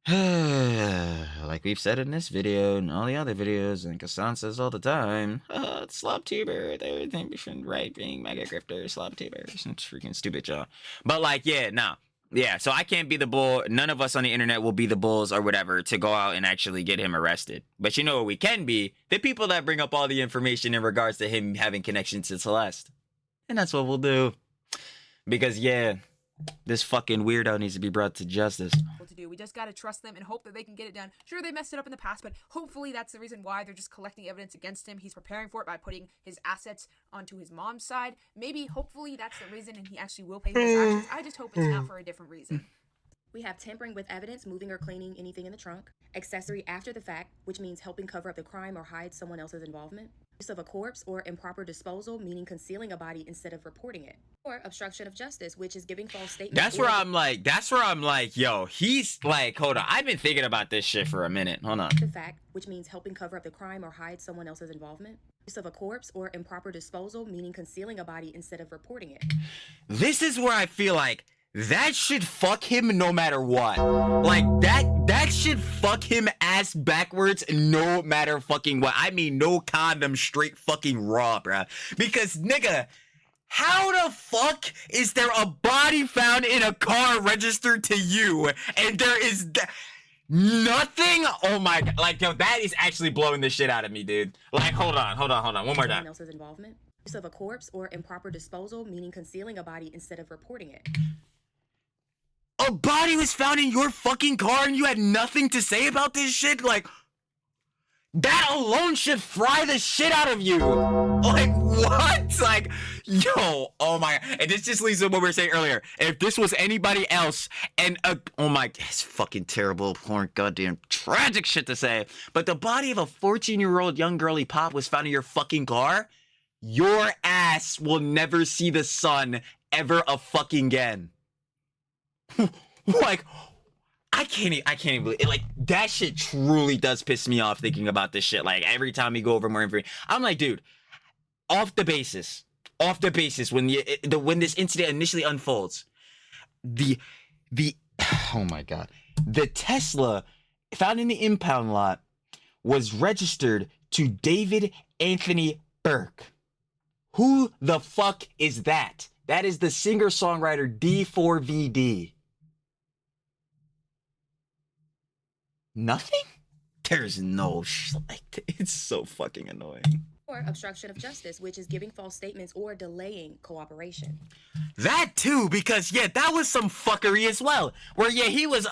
A: like we've said in this video and all the other videos, and Kassan says all the time, slop tuber, they're right being mega grifters, slop tubers, it's freaking stupid, y'all. But like, yeah, nah. Yeah, so I can't be the bull. None of us on the internet will be the bulls or whatever to go out and actually get him arrested. But you know what we can be? The people that bring up all the information in regards to him having connections to Celeste. And that's what we'll do. Because, yeah, this fucking weirdo needs to be brought to justice.
C: To do. We just gotta trust them and hope that they can get it done. Sure, they messed it up in the past, but hopefully that's the reason why they're just collecting evidence against him. He's preparing for it by putting his assets onto his mom's side. Maybe, hopefully, that's the reason and he actually will pay for his actions. I just hope it's not for a different reason.
T: We have tampering with evidence, moving or cleaning anything in the trunk. Accessory after the fact, which means helping cover up the crime or hide someone else's involvement. Use of a corpse or improper disposal, meaning concealing a body instead of reporting it. Or obstruction of justice, which is giving false statements.
A: That's where I'm like, yo, he's like, hold on. I've been thinking about this shit for a minute. Hold on.
T: The fact, which means helping cover up the crime or hide someone else's involvement. Use of a corpse or improper disposal, meaning concealing a body instead of reporting it.
A: This is where I feel like that should fuck him no matter what. Like, that should fuck him ass backwards no matter fucking what. I mean, no condom, straight fucking raw, bruh. Because, nigga, how the fuck is there a body found in a car registered to you and there is nothing? Oh my god. Like, yo, that is actually blowing the shit out of me, dude. Like, hold on. One more time.
T: Someone else's involvement. Use of a corpse or improper disposal, meaning concealing a body instead of reporting it.
A: A body was found in your fucking car and you had nothing to say about this shit? Like, that alone should fry the shit out of you. Like, what? Like, yo, oh my, and this just leads to what we were saying earlier. If this was anybody else, and, oh my, it's fucking terrible, poor, goddamn, tragic shit to say, but the body of a 14-year-old young girly pop was found in your fucking car, your ass will never see the sun ever a fucking again. Like, I can't even believe it. Like, that shit truly does piss me off thinking about this shit. Like, every time we go over more information, I'm like, dude, off the basis, when when this incident initially unfolds, the oh my god, the Tesla found in the impound lot was registered to David Anthony Burke. Who the fuck is that? That is the singer-songwriter D4vd. Nothing? There's no like, it's so fucking annoying.
T: Or obstruction of justice, which is giving false statements or delaying cooperation.
A: That too, because yeah, that was some fuckery as well. Where yeah, he was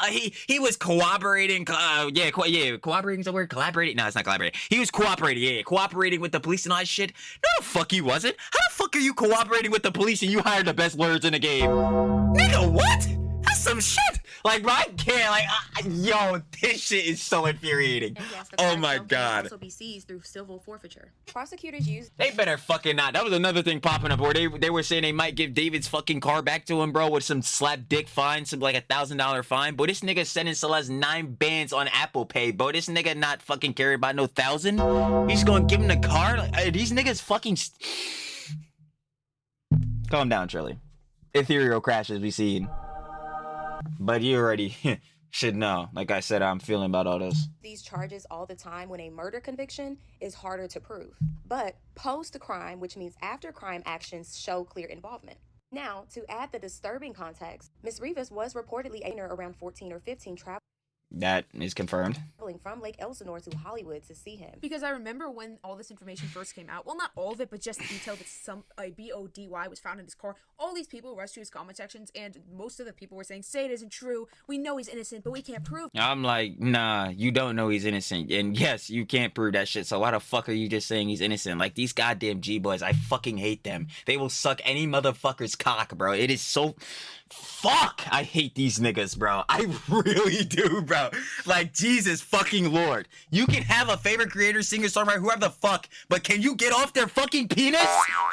A: cooperating. Cooperating is the word. Collaborating? No, it's not collaborating. He was cooperating. Yeah, cooperating with the police and all that shit. No, the fuck he wasn't. How the fuck are you cooperating with the police and you hired the best lawyers in the game? Nigga, what? That's some shit. Like, bro, I can't. Like, yo, this shit is so infuriating.
T: Yes,
A: oh my god.
T: Also be seized through civil forfeiture. Prosecutors use.
A: They better fucking not. That was another thing popping up where they were saying they might give David's fucking car back to him, bro, with some slap dick fine, some like $1,000 fine. But this nigga sending Celeste 9 bands on Apple Pay, bro. This nigga not fucking caring about no 1,000. He's gonna give him the car. Like, these niggas fucking. Calm down, Trilly. Ethereal crashes we seen. But you already should know. Like I said, I'm feeling about all this.
T: These charges all the time when a murder conviction is harder to prove. But post-crime, which means after crime actions, show clear involvement. Now, to add the disturbing context, Ms. Rivas was reportedly around 14 or 15
A: That is confirmed.
T: traveling from Lake Elsinore to Hollywood to see him.
C: Because I remember when all this information first came out, well, not all of it, but just the detail that a BODY was found in his car, all these people rushed to his comment sections, and most of the people were saying, say it isn't true, we know he's innocent, but we can't prove it.
A: I'm like, nah, you don't know he's innocent. And yes, you can't prove that shit, so why the fuck are you just saying he's innocent? Like, these goddamn G-boys, I fucking hate them. They will suck any motherfucker's cock, bro. It is so... Fuck! I hate these niggas, bro. I really do, bro. Like, Jesus fucking Lord. You can have a favorite creator, singer, songwriter, whoever the fuck, but can you get off their fucking penis?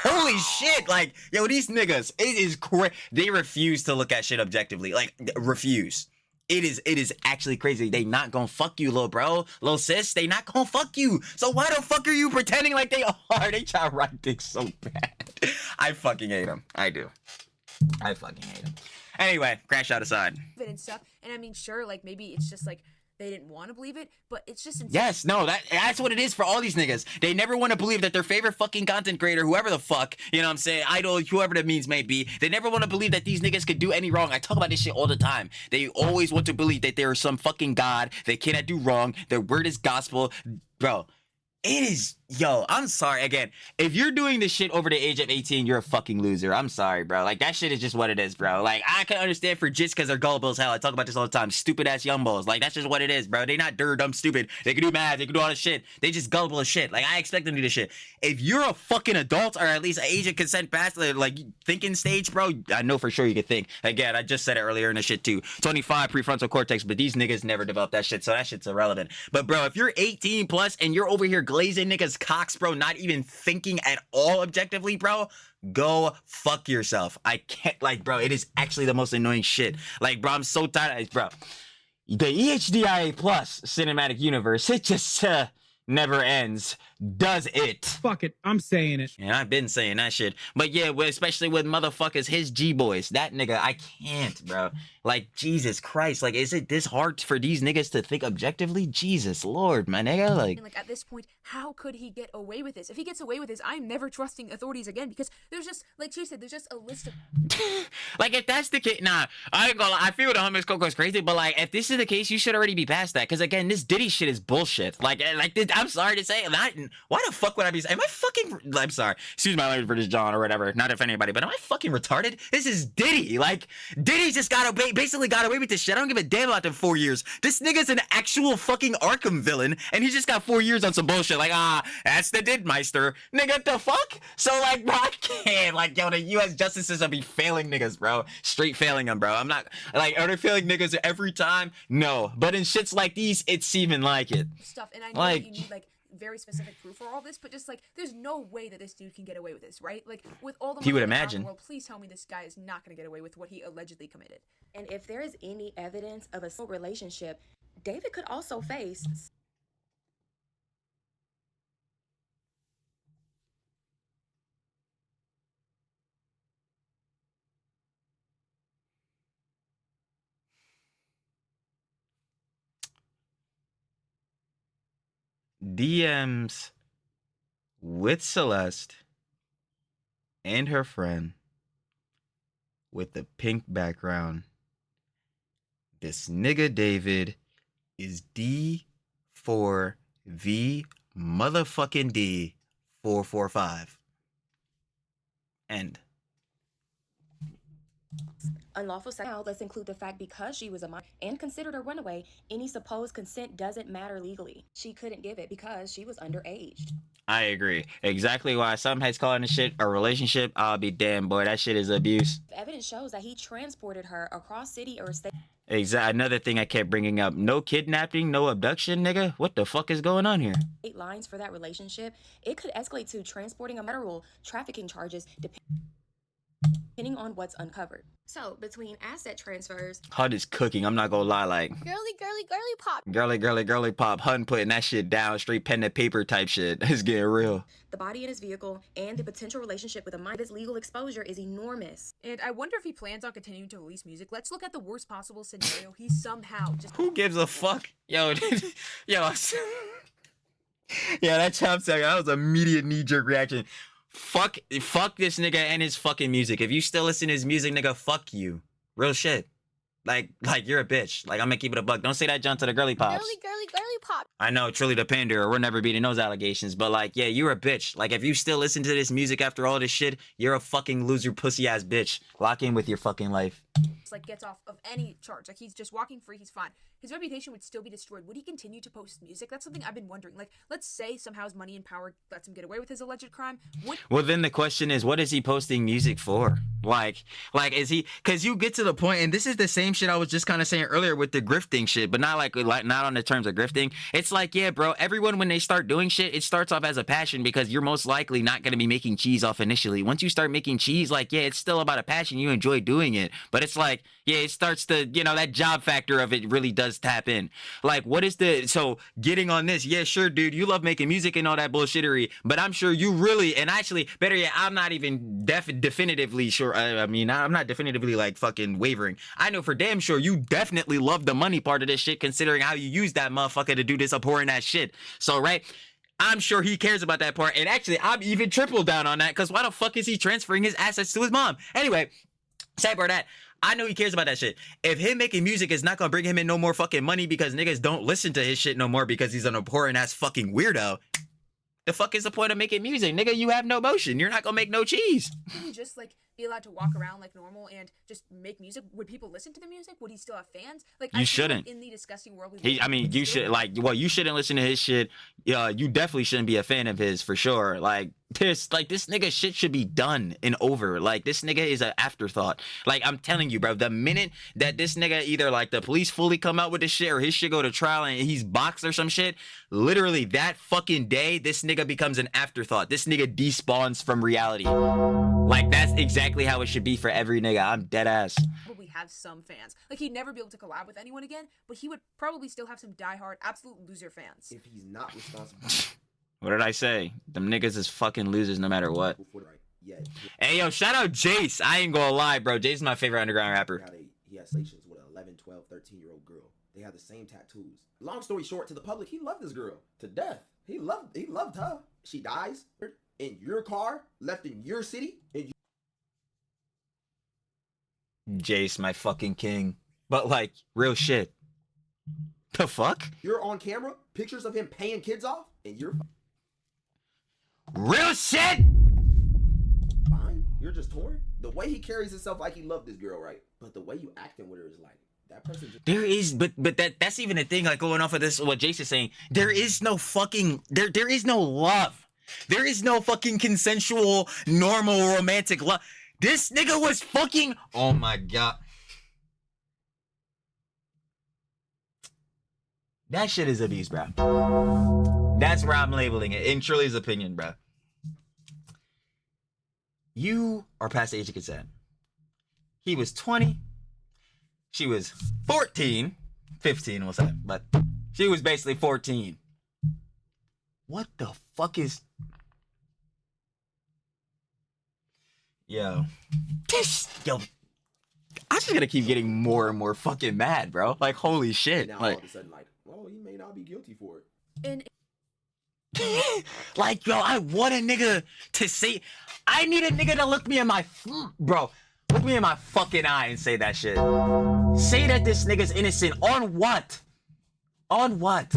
A: Holy shit. Like, yo, these niggas, it is crazy. They refuse to look at shit objectively. Like, refuse. It is actually crazy. They not gonna fuck you, little bro. Little sis, they not gonna fuck you. So why the fuck are you pretending like they are? They try to ride dick so bad. I fucking hate them. I do. I fucking hate him. Anyway, crash out aside.
C: And stuff, and I mean, sure, like, maybe it's just, like, they didn't want to believe it, but it's just insane.
A: Yes, no, that's what it is for all these niggas. They never want to believe that their favorite fucking content creator, whoever the fuck, you know what I'm saying, idol, whoever the means may be, they never want to believe that these niggas could do any wrong. I talk about this shit all the time. They always want to believe that there is some fucking God, they cannot do wrong, their word is gospel. Bro, it is, yo, I'm sorry, again, if you're doing this shit over the age of 18, you're a fucking loser. I'm sorry, bro. Like, that shit is just what it is, bro. Like, I can understand for jits because they're gullible as hell. I talk about this all the time. Stupid ass young bulls. Like, that's just what it is, bro. They not dumb stupid. They can do math. They can do all this shit. They just gullible as shit. Like, I expect them to do this shit. If you're a fucking adult or at least an age of consent past, like, thinking stage, bro, I know for sure you can think. Again, I just said it earlier in the shit too. 25 prefrontal cortex, but these niggas never developed that shit, so that shit's irrelevant. But, bro, if you're 18 plus and you're over here glazing niggas cocks, bro, not even thinking at all objectively, bro, go fuck yourself. I can't, like, bro, it is actually the most annoying shit. Like, bro, I'm so tired, bro. The EHDIA Plus cinematic universe, it just never ends, does it?
E: Fuck it, I'm saying it.
A: And I've been saying that shit. But yeah, especially with motherfuckers, his G-boys. That nigga, I can't, bro. Like, Jesus Christ. Like, is it this hard for these niggas to think objectively? Jesus Lord, my nigga.
C: Like at this point, how could he get away with this? If he gets away with this, I'm never trusting authorities again because there's just, like she said, there's just a list of...
A: Like, if that's the case, nah, I ain't gonna lie, I feel the hummus Coco's crazy, but like, if this is the case, you should already be past that. Because again, this Diddy shit is bullshit. Like I'm sorry to say, why the fuck would I be, am I fucking, I'm sorry, excuse my language for this John or whatever, not offend anybody, but am I fucking retarded? This is Diddy. Like, Diddy just basically got away with this shit. I don't give a damn about them 4 years. This nigga's an actual fucking Arkham villain, and he just got 4 years on some bullshit. Like, that's the Didmeister. Nigga, what the fuck? So, like, bro, I can't. Like, yo, the U.S. justice system be failing niggas, bro. Straight failing them, bro. I'm not, like, are they failing niggas every time? No. But in shits like these, it's seeming like it.
C: Stuff, and I know that you need, like, very specific proof for all this, but just, like, there's no way that this dude can get away with this, right? Like, with all the
A: He would
C: money in the
A: imagine.
C: world, please tell me this guy is not going to get away with what he allegedly committed.
T: And if there is any evidence of a soul relationship, David could also face
A: DMs with Celeste and her friend with the pink background. This nigga David is D4V motherfucking D 445. End.
T: unlawful sex. Now, let's include the fact because she was a minor and considered a runaway, any supposed consent doesn't matter legally. She couldn't give it because she was underage.
A: I agree. Exactly why some heads calling this shit a relationship. I'll be damned, boy. That shit is abuse.
T: The evidence shows that he transported her across city or state.
A: Another thing I kept bringing up. No kidnapping, no abduction, nigga. What the fuck is going on here?
T: State lines for that relationship. It could escalate to transporting a federal trafficking charges depending on what's uncovered. So, between asset transfers...
A: HUD is cooking, I'm not gonna lie, like...
H: Girly, girly, girly pop.
A: Girly, girly, girly pop. HUD putting that shit down, straight pen to paper type shit. It's getting real.
T: The body in his vehicle and the potential relationship with a minor, this legal exposure is enormous.
C: And I wonder if he plans on continuing to release music. Let's look at the worst possible scenario. He somehow just...
A: Who gives a fuck? Yo, yo... Yeah, that chop second, that was an immediate knee-jerk reaction. Fuck this nigga and his fucking music. If you still listen to his music, nigga, fuck you. Real shit. Like you're a bitch. Like, I'm gonna keep it a buck. Don't say that, John, to the girly pops.
H: Girly, girly, girly pop.
A: I know, truly the pander, we're never beating those allegations, but like, yeah, you're a bitch. Like, if you still listen to this music after all this shit, you're a fucking loser, pussy-ass bitch. Lock in with your fucking life.
C: Like, gets off of any charge. Like, he's just walking free, he's fine. His reputation would still be destroyed. Would he continue to post music? That's something I've been wondering. Like, let's say somehow his money and power lets him get away with his alleged crime.
A: Well, then the question is, what is he posting music for? Like, is he, because you get to the point, and this is the same shit I was just kind of saying earlier with the grifting shit, but not like not on the terms of grifting. It's like, yeah, bro, everyone, when they start doing shit, it starts off as a passion because you're most likely not going to be making cheese off initially. Once you start making cheese, like, yeah, it's still about a passion. You enjoy doing it, but it's like, yeah, it starts to, you know, that job factor of it really does tap in. Like, what is so getting on this? Yeah, sure, dude, you love making music and all that bullshittery, but I'm sure you really, and actually, better yet, I'm not even definitively sure. I mean, I'm not definitively like fucking wavering. I know for damn sure you definitely love the money part of this shit, considering how you use that motherfucker to do this abhorrent ass shit. So, right? I'm sure he cares about that part. And actually, I'm even triple down on that, because why the fuck is he transferring his assets to his mom? Anyway, side part of that. I know he cares about that shit. If him making music is not gonna bring him in no more fucking money because niggas don't listen to his shit no more because he's an abhorrent ass fucking weirdo, the fuck is the point of making music? Nigga, you have no motion. You're not gonna make no cheese.
C: Just like be allowed to walk around like normal and just make music? Would people listen to the music? Would he still have fans? Like,
A: You
C: I feel
A: shouldn't.
C: Like in the disgusting world we live in,
A: I mean, you should you shouldn't listen to his shit. You definitely shouldn't be a fan of his for sure. Like this nigga shit should be done and over. Like this nigga is an afterthought. Like I'm telling you, bro, the minute that this nigga either like the police fully come out with this shit or his shit go to trial and he's boxed or some shit, literally that fucking day, this nigga becomes an afterthought. This nigga despawns from reality. Like that's exactly how it should be for every nigga. I'm dead ass.
C: Probably have some fans. Like he'd never be able to collab with anyone again, but he would probably still have some diehard, absolute loser fans.
U: If he's not responsible.
A: What did I say? Them niggas is fucking losers no matter what. Hey, yo, shout out Jace. I ain't gonna lie, bro. Jace is my favorite underground rapper.
U: He has relations with an 11, 12, 13-year-old girl. They have the same tattoos. Long story short, to the public, he loved this girl to death. He loved her. She dies in your car, left in your city, and
A: Jace, my fucking king. But like, real shit. The fuck?
U: you're on camera, pictures of him paying kids off, and you're
A: real shit.
U: Fine. You're just torn. The way he carries himself like he loved this girl, right? But the way you acting with her is like that person just
A: There is, but that's even a thing. Like going off of this, what Jace is saying, there is no fucking there is no love. There is no fucking consensual, normal, romantic love. This nigga was fucking. Oh my god. That shit is abuse, bro. That's where I'm labeling it, in Trilly's opinion, bro. You are past the age of consent. He was 20. She was 14. 15, we'll say. But she was basically 14. What the fuck is... Yo. Yo. I'm just gonna keep getting more and more fucking mad, bro. Like, holy shit.
U: now
A: Like,
U: all of a sudden like, well, he may not be guilty for it.
C: And
A: like, yo, I want a nigga to say... I need a nigga to look me in my... Bro, look me in my fucking eye and say that shit. Say that this nigga's innocent. On what? On what?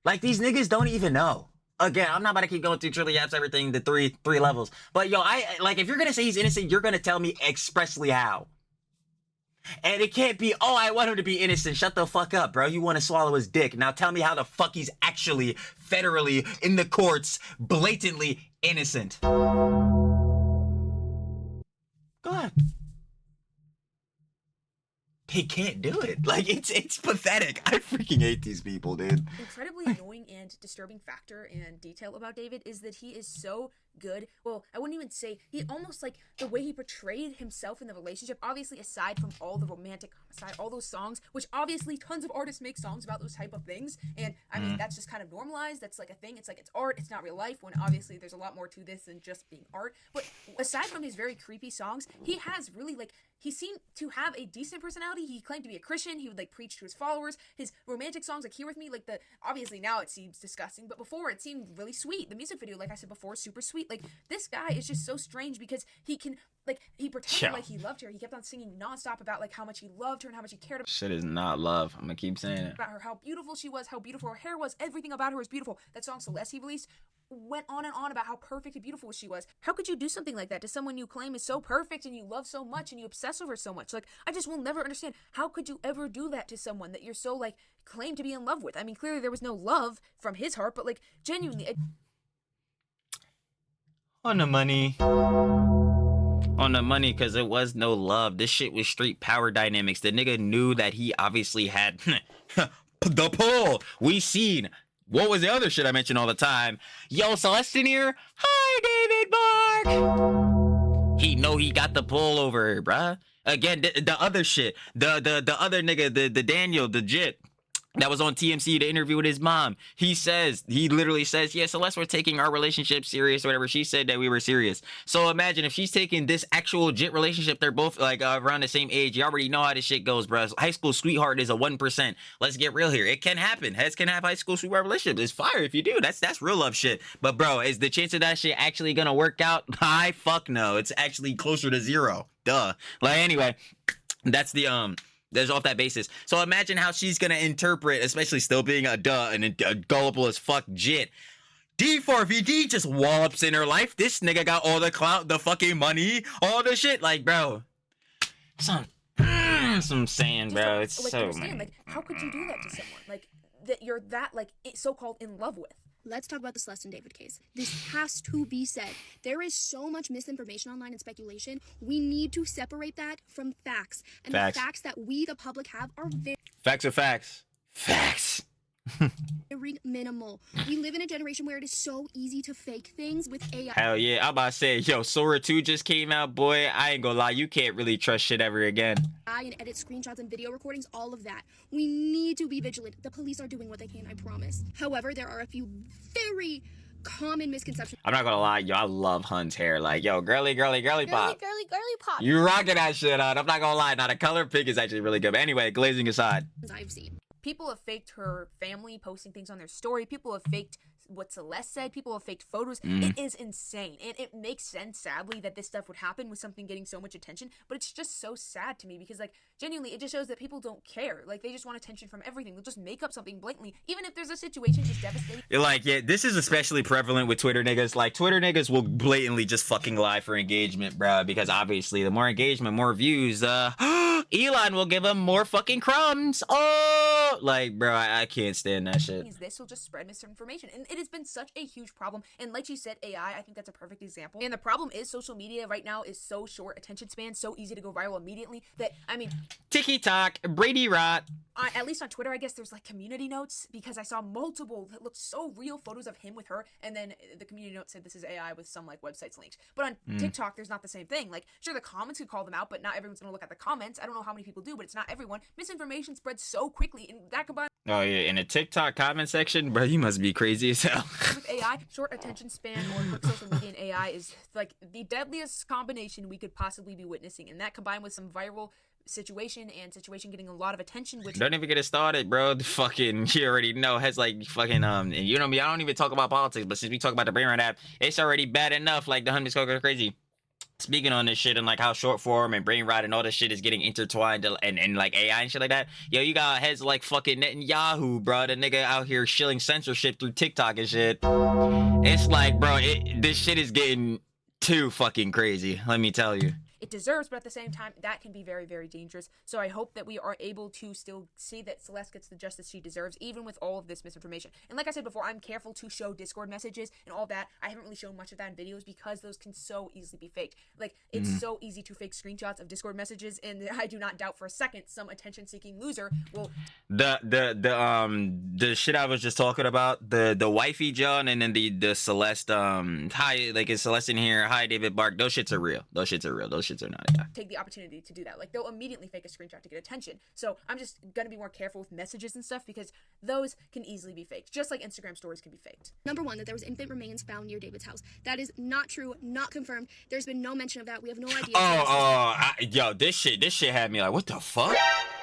A: Like, these niggas don't even know. Again, I'm not about to keep going through TrillTalksEverything, the three levels. But, yo, like, if you're gonna say he's innocent, you're gonna tell me expressly how. And it can't be, oh, I want him to be innocent. Shut the fuck up, bro. You want to swallow his dick. Now tell me how the fuck he's actually, federally, in the courts, blatantly innocent. Go ahead. He can't do it. Like, it's pathetic. I freaking hate these people, dude.
C: Incredibly annoying and disturbing factor and detail about David is that he is so good. Well, I wouldn't even say, he almost like the way he portrayed himself in the relationship, obviously aside from all the romantic side, all those songs, which obviously tons of artists make songs about those type of things, and I mean that's just kind of normalized. That's like a thing. It's like it's art, it's not real life, when obviously there's a lot more to this than just being art. But aside from his very creepy songs, he has really like, he seemed to have a decent personality. He claimed to be a Christian. He would like preach to his followers. His romantic songs like Here With Me, like the, obviously now it seems disgusting, but before it seemed really sweet. The music video, like I said before, super sweet. Like this guy is just so strange because he can, like, he pretended like he loved her. He kept on singing nonstop about like how much he loved her and how much he cared about
A: Shit is not love. I'm gonna keep saying it.
C: her, how beautiful she was, how beautiful her hair was, everything about her was beautiful. That song Celeste he released went on and on about how perfect and beautiful she was. How could you do something like that to someone you claim is so perfect and you love so much and you obsess over so much? Like, I just will never understand. How could you ever do that to someone that you're so like claim to be in love with? I mean, clearly there was no love from his heart, but like genuinely
A: On the money. On the money, because it was no love. This shit was street power dynamics. The nigga knew that he obviously had the pull. We seen. What was the other shit I mention all the time? Yo, Celeste in here. Hi, David Bark. He know he got the pull over her, bruh. Again, the other shit. The other nigga, the Daniel, the Jit. That was on TMC, the interview with his mom. He literally says, yeah, Celeste, we're taking our relationship serious, or whatever. She said that we were serious. So imagine if she's taking this actual Jit relationship, they're both like around the same age. You already know how this shit goes, bro. High school sweetheart is a 1%. Let's get real here. It can happen. Heads can have high school sweetheart relationships. It's fire if you do. That's real love shit. But bro, is the chance of that shit actually gonna work out? I fuck no. It's actually closer to 0. Duh. Like anyway, that's off that basis. So imagine how she's gonna interpret, especially still being a gullible as fuck Jit. D4vd just wallops in her life. This nigga got all the clout, the fucking money, all the shit. Like, bro, some saying, bro. It's
C: like,
A: so
C: understand, like, how could you do that to someone like that you're that like so-called in love with?
B: Let's talk about the Celeste and David case. This has to be said. There is so much misinformation online and speculation. We need to separate that from facts. And
A: Facts.
B: the facts that we, the public, have are
A: Facts are facts. Facts.
B: very minimal. We live in a generation where it is so easy to fake things with AI.
A: Hell yeah. I'm about to say, yo, Sora 2 just came out, boy. I ain't gonna lie. You can't really trust shit ever again.
B: And edit screenshots and video recordings, all of that. We need to be vigilant. The police are doing what they can, I promise. However, there are a few very common misconceptions.
A: I'm not gonna lie, yo, I love Hun's hair. Like, yo, girly pop.
B: Girly pop.
A: You rocking that shit out. I'm not gonna lie. Now, the color pink is actually really good. But anyway, glazing aside.
B: I've seen.
C: People have faked her family posting things on their story. People have faked what Celeste said. People have faked photos. It is insane. And it makes sense, sadly, that this stuff would happen with something getting so much attention. But it's just so sad to me because, like, genuinely, it just shows that people don't care. Like, they just want attention from everything. They'll just make up something blatantly, even if there's a situation just devastating.
A: Like, yeah, this is especially prevalent with Twitter niggas. Like, Twitter niggas will blatantly just fucking lie for engagement, bro. Because obviously, the more engagement, more views, Elon will give them more fucking crumbs. Oh, like, bro, I can't stand that shit.
C: This will just spread misinformation. And it has been such a huge problem. And like you said, AI, I think that's a perfect example. And the problem is social media right now is so short attention span, so easy to go viral immediately that, I mean...
A: TikTok, Brady Rot.
C: At least on Twitter, I guess there's like community notes because I saw multiple that looked so real photos of him with her, and then the community note said this is AI with some like websites linked. But on TikTok, there's not the same thing. Like, sure, the comments could call them out, but not everyone's gonna look at the comments. I don't know how many people do, but it's not everyone. Misinformation spreads so quickly, and that combined
A: Oh yeah, in the TikTok comment section, bro, you must be crazy as hell.
C: with AI, short attention span or quick social media and AI is like the deadliest combination we could possibly be witnessing, and that combined with some viral situation getting a lot of attention, which
A: Don't even get it started, bro. The fucking, you already know, has like fucking and you know me, I don't even talk about politics, but since we talk about the Brain Rot app, it's already bad enough. Like the homies go crazy. Speaking on this shit and like how short form and brain rot and all this shit is getting intertwined and like AI and shit like that. Yo, you got heads like fucking Netanyahu, bro. The nigga out here shilling censorship through TikTok and shit. It's like, bro, this shit is getting too fucking crazy. Let me tell you.
C: it deserves, but at the same time, that can be very, very dangerous. So I hope that we are able to still see that Celeste gets the justice she deserves, even with all of this misinformation. And like I said before, I'm careful to show Discord messages and all that. I haven't really shown much of that in videos because those can so easily be faked. Like, it's so easy to fake screenshots of Discord messages, and I do not doubt for a second some attention-seeking loser will...
A: The shit I was just talking about, the wifey John, and then the Celeste, hi, like, is Celeste in here? Hi, David Bark. Those shits are real. Those shits are real. Those shits are not, yeah.
C: Take the opportunity to do that. Like, they'll immediately fake a screenshot to get attention. So I'm just gonna be more careful with messages and stuff because those can easily be faked, just like Instagram stories can be faked.
B: Number one, that there was infant remains found near David's house. That is not true, not confirmed. There's been no mention of that. We have no idea.
A: Yo, this shit had me like, what the fuck?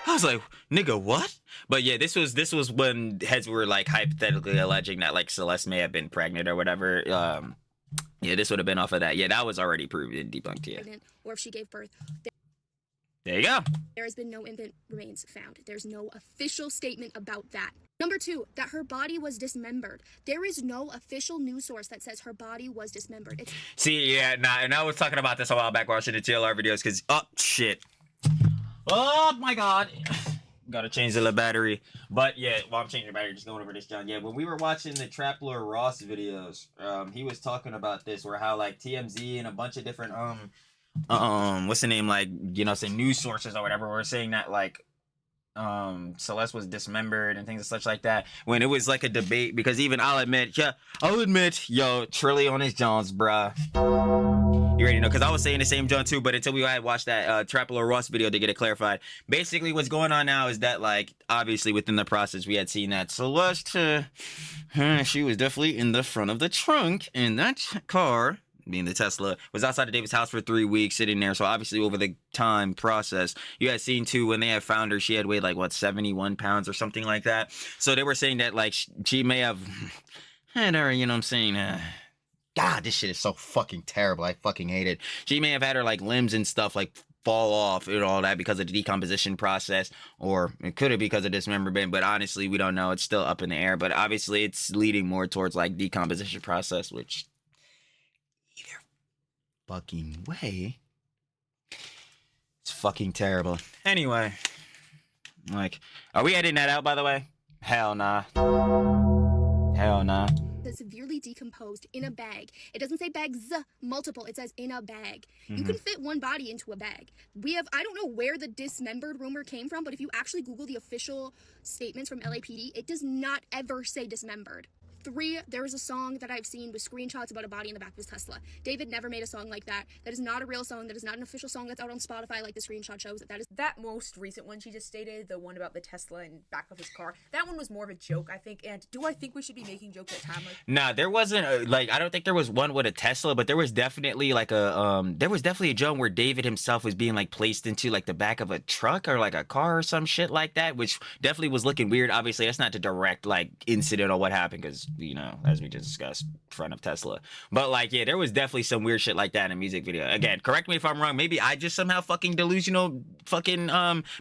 A: I was like, nigga, what? But yeah, this was when heads were like hypothetically alleging that like Celeste may have been pregnant or whatever. Yeah, this would have been off of that. Yeah, that was already proven debunked. Yeah.
B: Pregnant, or if she gave birth.
A: There you go.
B: There has been no infant remains found. There's no official statement about that. Number two, that her body was dismembered. There is no official news source that says her body was dismembered.
A: See, yeah, nah, and I was talking about this a while back watching the TLR videos because, oh, shit. Oh, my God. Gotta change the battery. But, yeah, while I'm changing the battery, just going over this, John. Yeah, when we were watching the Trappler Ross videos, he was talking about this, where how, like, TMZ and a bunch of different, what's the name, like, you know, say news sources or whatever, were saying that, like, Celeste was dismembered and things and such like that, when it was like a debate, because even I'll admit, yo, Trilly on his Jones, bruh. You already know, because I was saying the same John too, but until we had watched that Trappler Ross video to get it clarified. Basically, what's going on now is that, like, obviously within the process, we had seen that Celeste, she was definitely in the front of the trunk in that car, being the Tesla, was outside of David's house for 3 weeks sitting there. So obviously over the time process, you had seen too, when they had found her, she had weighed like, what, 71 pounds or something like that. So they were saying that, like, she may have had her, you know what I'm saying, God, this shit is so fucking terrible. I fucking hate it. She may have had her, like, limbs and stuff, like, fall off and all that because of the decomposition process, or it could have because of dismemberment, but honestly we don't know. It's still up in the air, but obviously it's leading more towards like decomposition process, which either fucking way, it's fucking terrible. Anyway, like, are we editing that out, by the way? Hell nah. Hell nah.
B: Severely decomposed in a bag. It doesn't say bags, multiple. It says in a bag. You
A: Mm-hmm.
B: can fit one body into a bag. I don't know where the dismembered rumor came from, but if you actually Google the official statements from LAPD, it does not ever say dismembered. 3, there is a song that I've seen with screenshots about a body in the back of his Tesla. David never made a song like that. That is not a real song. That is not an official song that's out on Spotify like the screenshot shows. That is
C: That most recent one she just stated, the one about the Tesla in back of his car, that one was more of a joke, I think. And do I think we should be making jokes at time like?
A: Nah, there wasn't I don't think there was one with a Tesla, but there was definitely like a joke where David himself was being like placed into like the back of a truck or like a car or some shit like that, which definitely was looking weird. Obviously, that's not the direct like incident or what happened, because you know, as we just discussed, front of Tesla. But like, yeah, there was definitely some weird shit like that in a music video. Again, correct me if I'm wrong. Maybe I just somehow fucking delusional fucking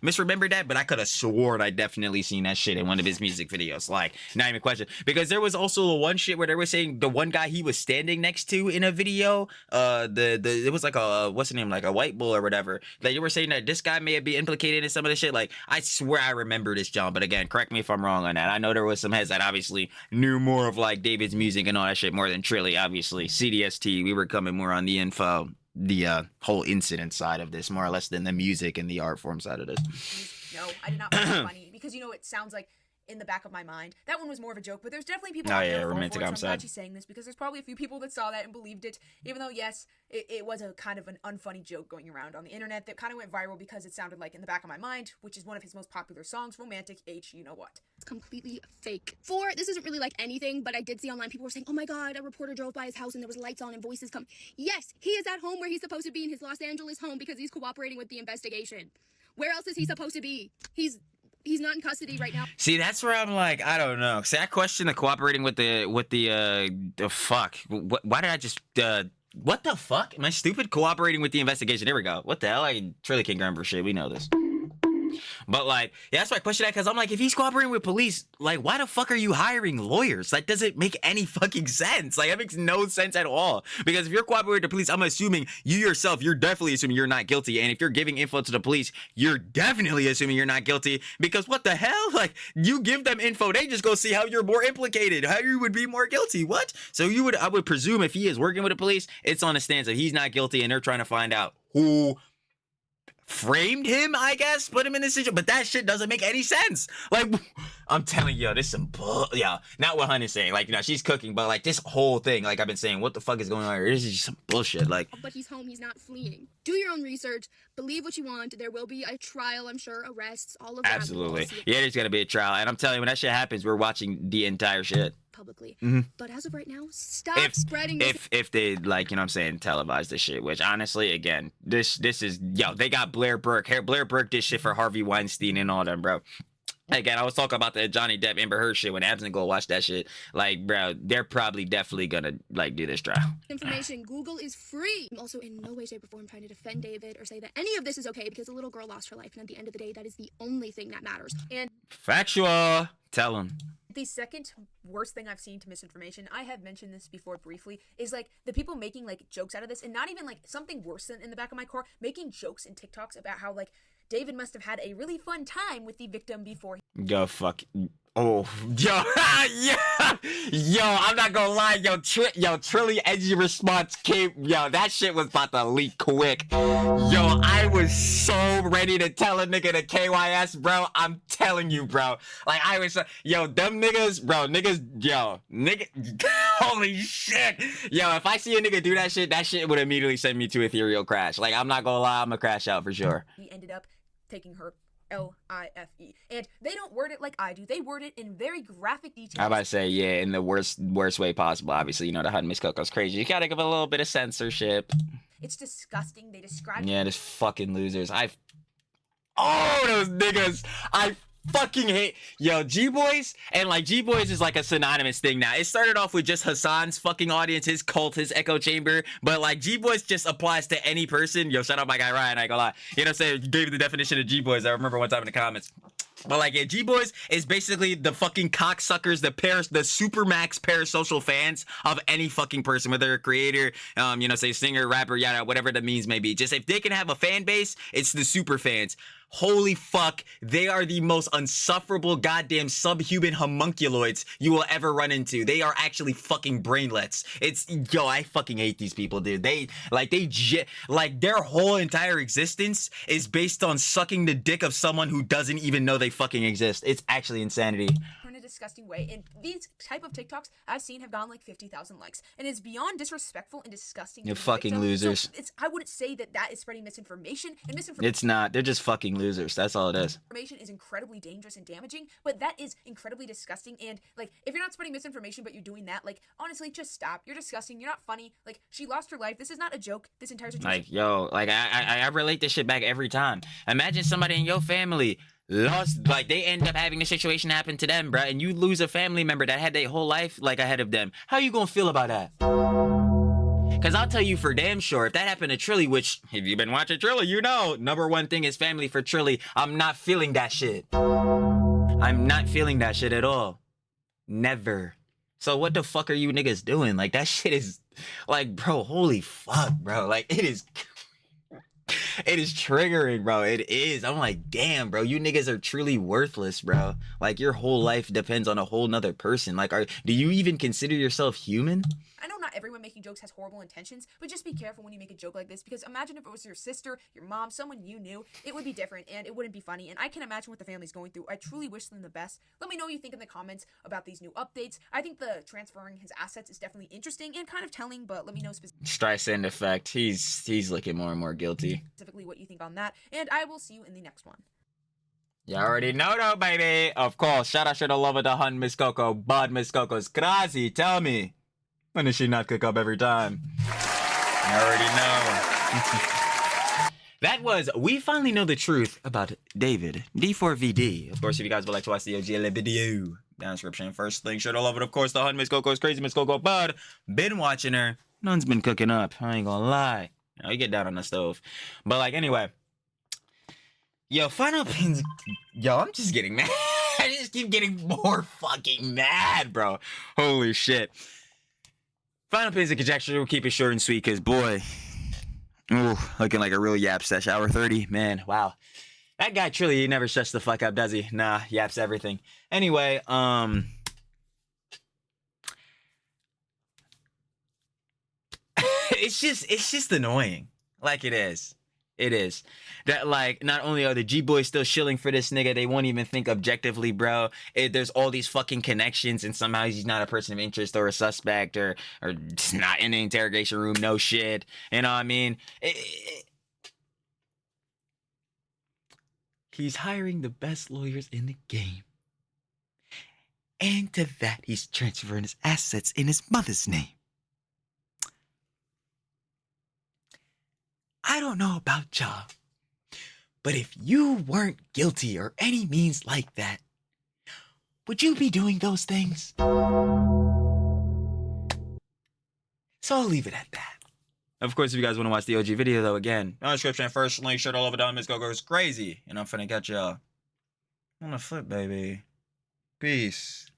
A: misremembered that, but I could have sworn I definitely seen that shit in one of his music videos. Like, not even a question. Because there was also one shit where they were saying the one guy he was standing next to in a video, it was like a what's the name, like a white bull or whatever. Like, you were saying that this guy may have been implicated in some of this shit. Like, I swear I remember this, John. But again, correct me if I'm wrong on that. I know there was some heads that obviously knew more of like David's music and all that shit more than Trilly. Obviously, CDST, we were coming more on the info, the whole incident side of this, more or less, than the music and the art form side of this.
C: No, I did not find it funny because, you know, it sounds like in the back of my mind that one was more of a joke, but there's definitely people out there who fall for it, so I'm glad she's saying this because there's probably a few people that saw that and believed it, even though yes, it was a kind of an unfunny joke going around on the internet that kind of went viral because it sounded like In the Back of My Mind, which is one of his most popular songs, Romantic H, you know what.
B: It's completely fake. 4, this isn't really like anything, but I did see online people were saying, oh my god, a reporter drove by his house and there was lights on and voices come. Yes, he is at home where he's supposed to be, in his Los Angeles home, because he's cooperating with the investigation. Where else is he supposed to be? He's not in custody right now.
A: See, that's where I'm like, I don't know. See, I question the cooperating with the fuck. Why did I just what the fuck? Am I stupid? Cooperating with the investigation. There we go. What the hell? I truly can't remember shit. We know this. But like, yeah, that's why I question that, because I'm like, if he's cooperating with police, like, why the fuck are you hiring lawyers? That doesn't make any fucking sense. Like, that makes no sense at all. Because if you're cooperating with the police, I'm assuming you yourself, you're definitely assuming you're not guilty. And if you're giving info to the police, you're definitely assuming you're not guilty. Because what the hell? Like, you give them info, they just go see how you're more implicated, how you would be more guilty. What? So I would presume if he is working with the police, it's on the stance that he's not guilty and they're trying to find out who framed him, I guess, put him in this situation. But that shit doesn't make any sense. Like, I'm telling you, this is some yeah, not what Honey's saying. Like, you know, she's cooking, but like this whole thing, like I've been saying, what the fuck is going on here? This is just some bullshit. Like,
B: But he's home, he's not fleeing. Do your own research, believe what you want. There will be a trial, I'm sure, arrests, all of that.
A: absolutely. Yeah, there's gonna be a trial. And I'm telling you, when that shit happens, we're watching the entire shit.
B: Publicly.
A: Mm-hmm.
B: But as of right now, stop spreading this.
A: If they, like, you know what I'm saying, televise this shit, which honestly, again, this is, yo, they got Blair Burke. Blair Burke did shit for Harvey Weinstein and all them, bro. Again, I was talking about the Johnny Depp Amber Heard shit. When Abs and go watch that shit, like, bro, they're probably definitely gonna like do this trial.
B: Information, Google is free. I'm also in no way, shape, or form trying to defend David or say that any of this is okay, because a little girl lost her life, and at the end of the day, that is the only thing that matters.
C: And
A: Factual. Tell him.
C: the second worst thing I've seen to misinformation, I have mentioned this before briefly, is like the people making like jokes out of this, and not even like something worse than in the back of my car, making jokes in TikToks about how like David must have had a really fun time with the victim before.
A: Go fuck. Oh, yo, yeah, yo, I'm not gonna lie, yo, Trilly edgy response came, yo, that shit was about to leak quick. Yo, I was so ready to tell a nigga to KYS, bro. I'm telling you, bro. Like, I was, yo, them niggas, bro, nigga, holy shit. Yo, if I see a nigga do that shit would immediately send me to ethereal crash. Like, I'm not gonna lie, I'm gonna crash out for sure.
C: He ended up taking her L-I-F-E. And they don't word it like I do. They word it in very graphic detail.
A: I about to say, yeah, in the worst way possible. Obviously, you know, the Hunt Miss Coco's crazy. You gotta give a little bit of censorship.
C: It's disgusting. They describe
A: Yeah, this fucking losers. Oh, those niggas. I fucking hate G-Boys, and like G-Boys is like a synonymous thing now. It started off with just Hassan's fucking audience, his cult, his echo chamber, but like G-Boys just applies to any person. Shout out my guy Ryan, I ain't gonna lie. You know what I'm saying? Gave the definition of G-Boys. I remember one time in the comments. But like, yeah, G-Boys is basically the fucking cocksuckers, the supermax parasocial fans of any fucking person, whether a creator, say singer, rapper, yada, whatever the means may be. Just if they can have a fan base, it's the super fans. Holy fuck, they are the most unsufferable goddamn subhuman homunculoids you will ever run into. They are actually fucking brainlets. I fucking hate these people, dude. Their whole entire existence is based on sucking the dick of someone who doesn't even know they fucking exist. It's actually insanity.
C: In a disgusting way, and these type of TikToks I've seen have gotten like 50,000 likes, and it's beyond disrespectful and disgusting.
A: You're fucking losers.
C: So I wouldn't say that is spreading misinformation, and misinformation.
A: It's not. They're just fucking losers. That's all it is.
C: Misinformation is incredibly dangerous and damaging, but that is incredibly disgusting. And like, if you're not spreading misinformation, but you're doing that, like, honestly, just stop. You're disgusting. You're not funny. Like, she lost her life. This is not a joke. This entire situation.
A: Like, I relate this shit back every time. Imagine somebody in your family lost, like, they end up having the situation happen to them, bro, and you lose a family member that had their whole life like ahead of them. How you gonna feel about that? Because I'll tell you for damn sure, if that happened to Trilly, which if you've been watching Trilly, you know number one thing is family for Trilly. I'm not feeling that shit. I'm not feeling that shit at all. Never. So what the fuck are you niggas doing? Like, that shit is like, bro, holy fuck, bro. Like, it is triggering, bro. It is. I'm like, damn, bro, you niggas are truly worthless, bro. Like, your whole life depends on a whole nother person. Like, do you even consider yourself human?
C: I know not everyone making jokes has horrible intentions, but just be careful when you make a joke like this, because imagine if it was your sister, your mom, someone you knew, it would be different and it wouldn't be funny. And I can imagine what the family's going through. I truly wish them the best. Let me know what you think in the comments about these new updates. I think the transferring his assets is definitely interesting and kind of telling, but let me know
A: Streisand effect. He's looking more and more guilty.
C: Specifically what you think on that, and I will see you in the next one.
A: You already know though, baby. Of course. Shout out to the love of the hun, Miss Coco. Bud, Miss Coco's crazy. Tell me, when does she not cook up every time? I already know. That was, we finally know the truth about David, D4vd. Of course, if you guys would like to watch the OG video, down in the description. First link, sure to love it. Of course, the hun, Miss Coco's crazy, Miss Coco. Bud, been watching her. None's been cooking up. I ain't gonna lie. You get down on the stove. But like, anyway. Final pins. I'm just getting mad. I just keep getting more fucking mad, bro. Holy shit. Final pins and conjecture. We'll keep it short and sweet, because boy. Ooh, looking like a real yap sesh. Hour 30. Man, wow. That guy Trilly, he never shuts the fuck up, does he? Nah, yaps everything. Anyway, it's just annoying. Like, it is. It is. That, like, not only are the G-Boys still shilling for this nigga, they won't even think objectively, bro. There's all these fucking connections, and somehow he's not a person of interest or a suspect or just not in the interrogation room, no shit. You know what I mean? He's hiring the best lawyers in the game. And to that, he's transferring his assets in his mother's name. I don't know about y'all, but if you weren't guilty or any means like that, would you be doing those things? So I'll leave it at that. Of course, if you guys want to watch the OG video, though, again, no description, first link, shirt all over down, Miss Go-Go's crazy, and I'm finna catch y'all on the flip, baby. Peace.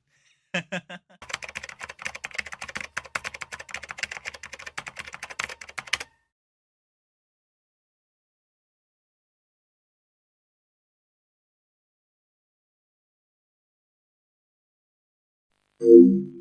D: Thank you.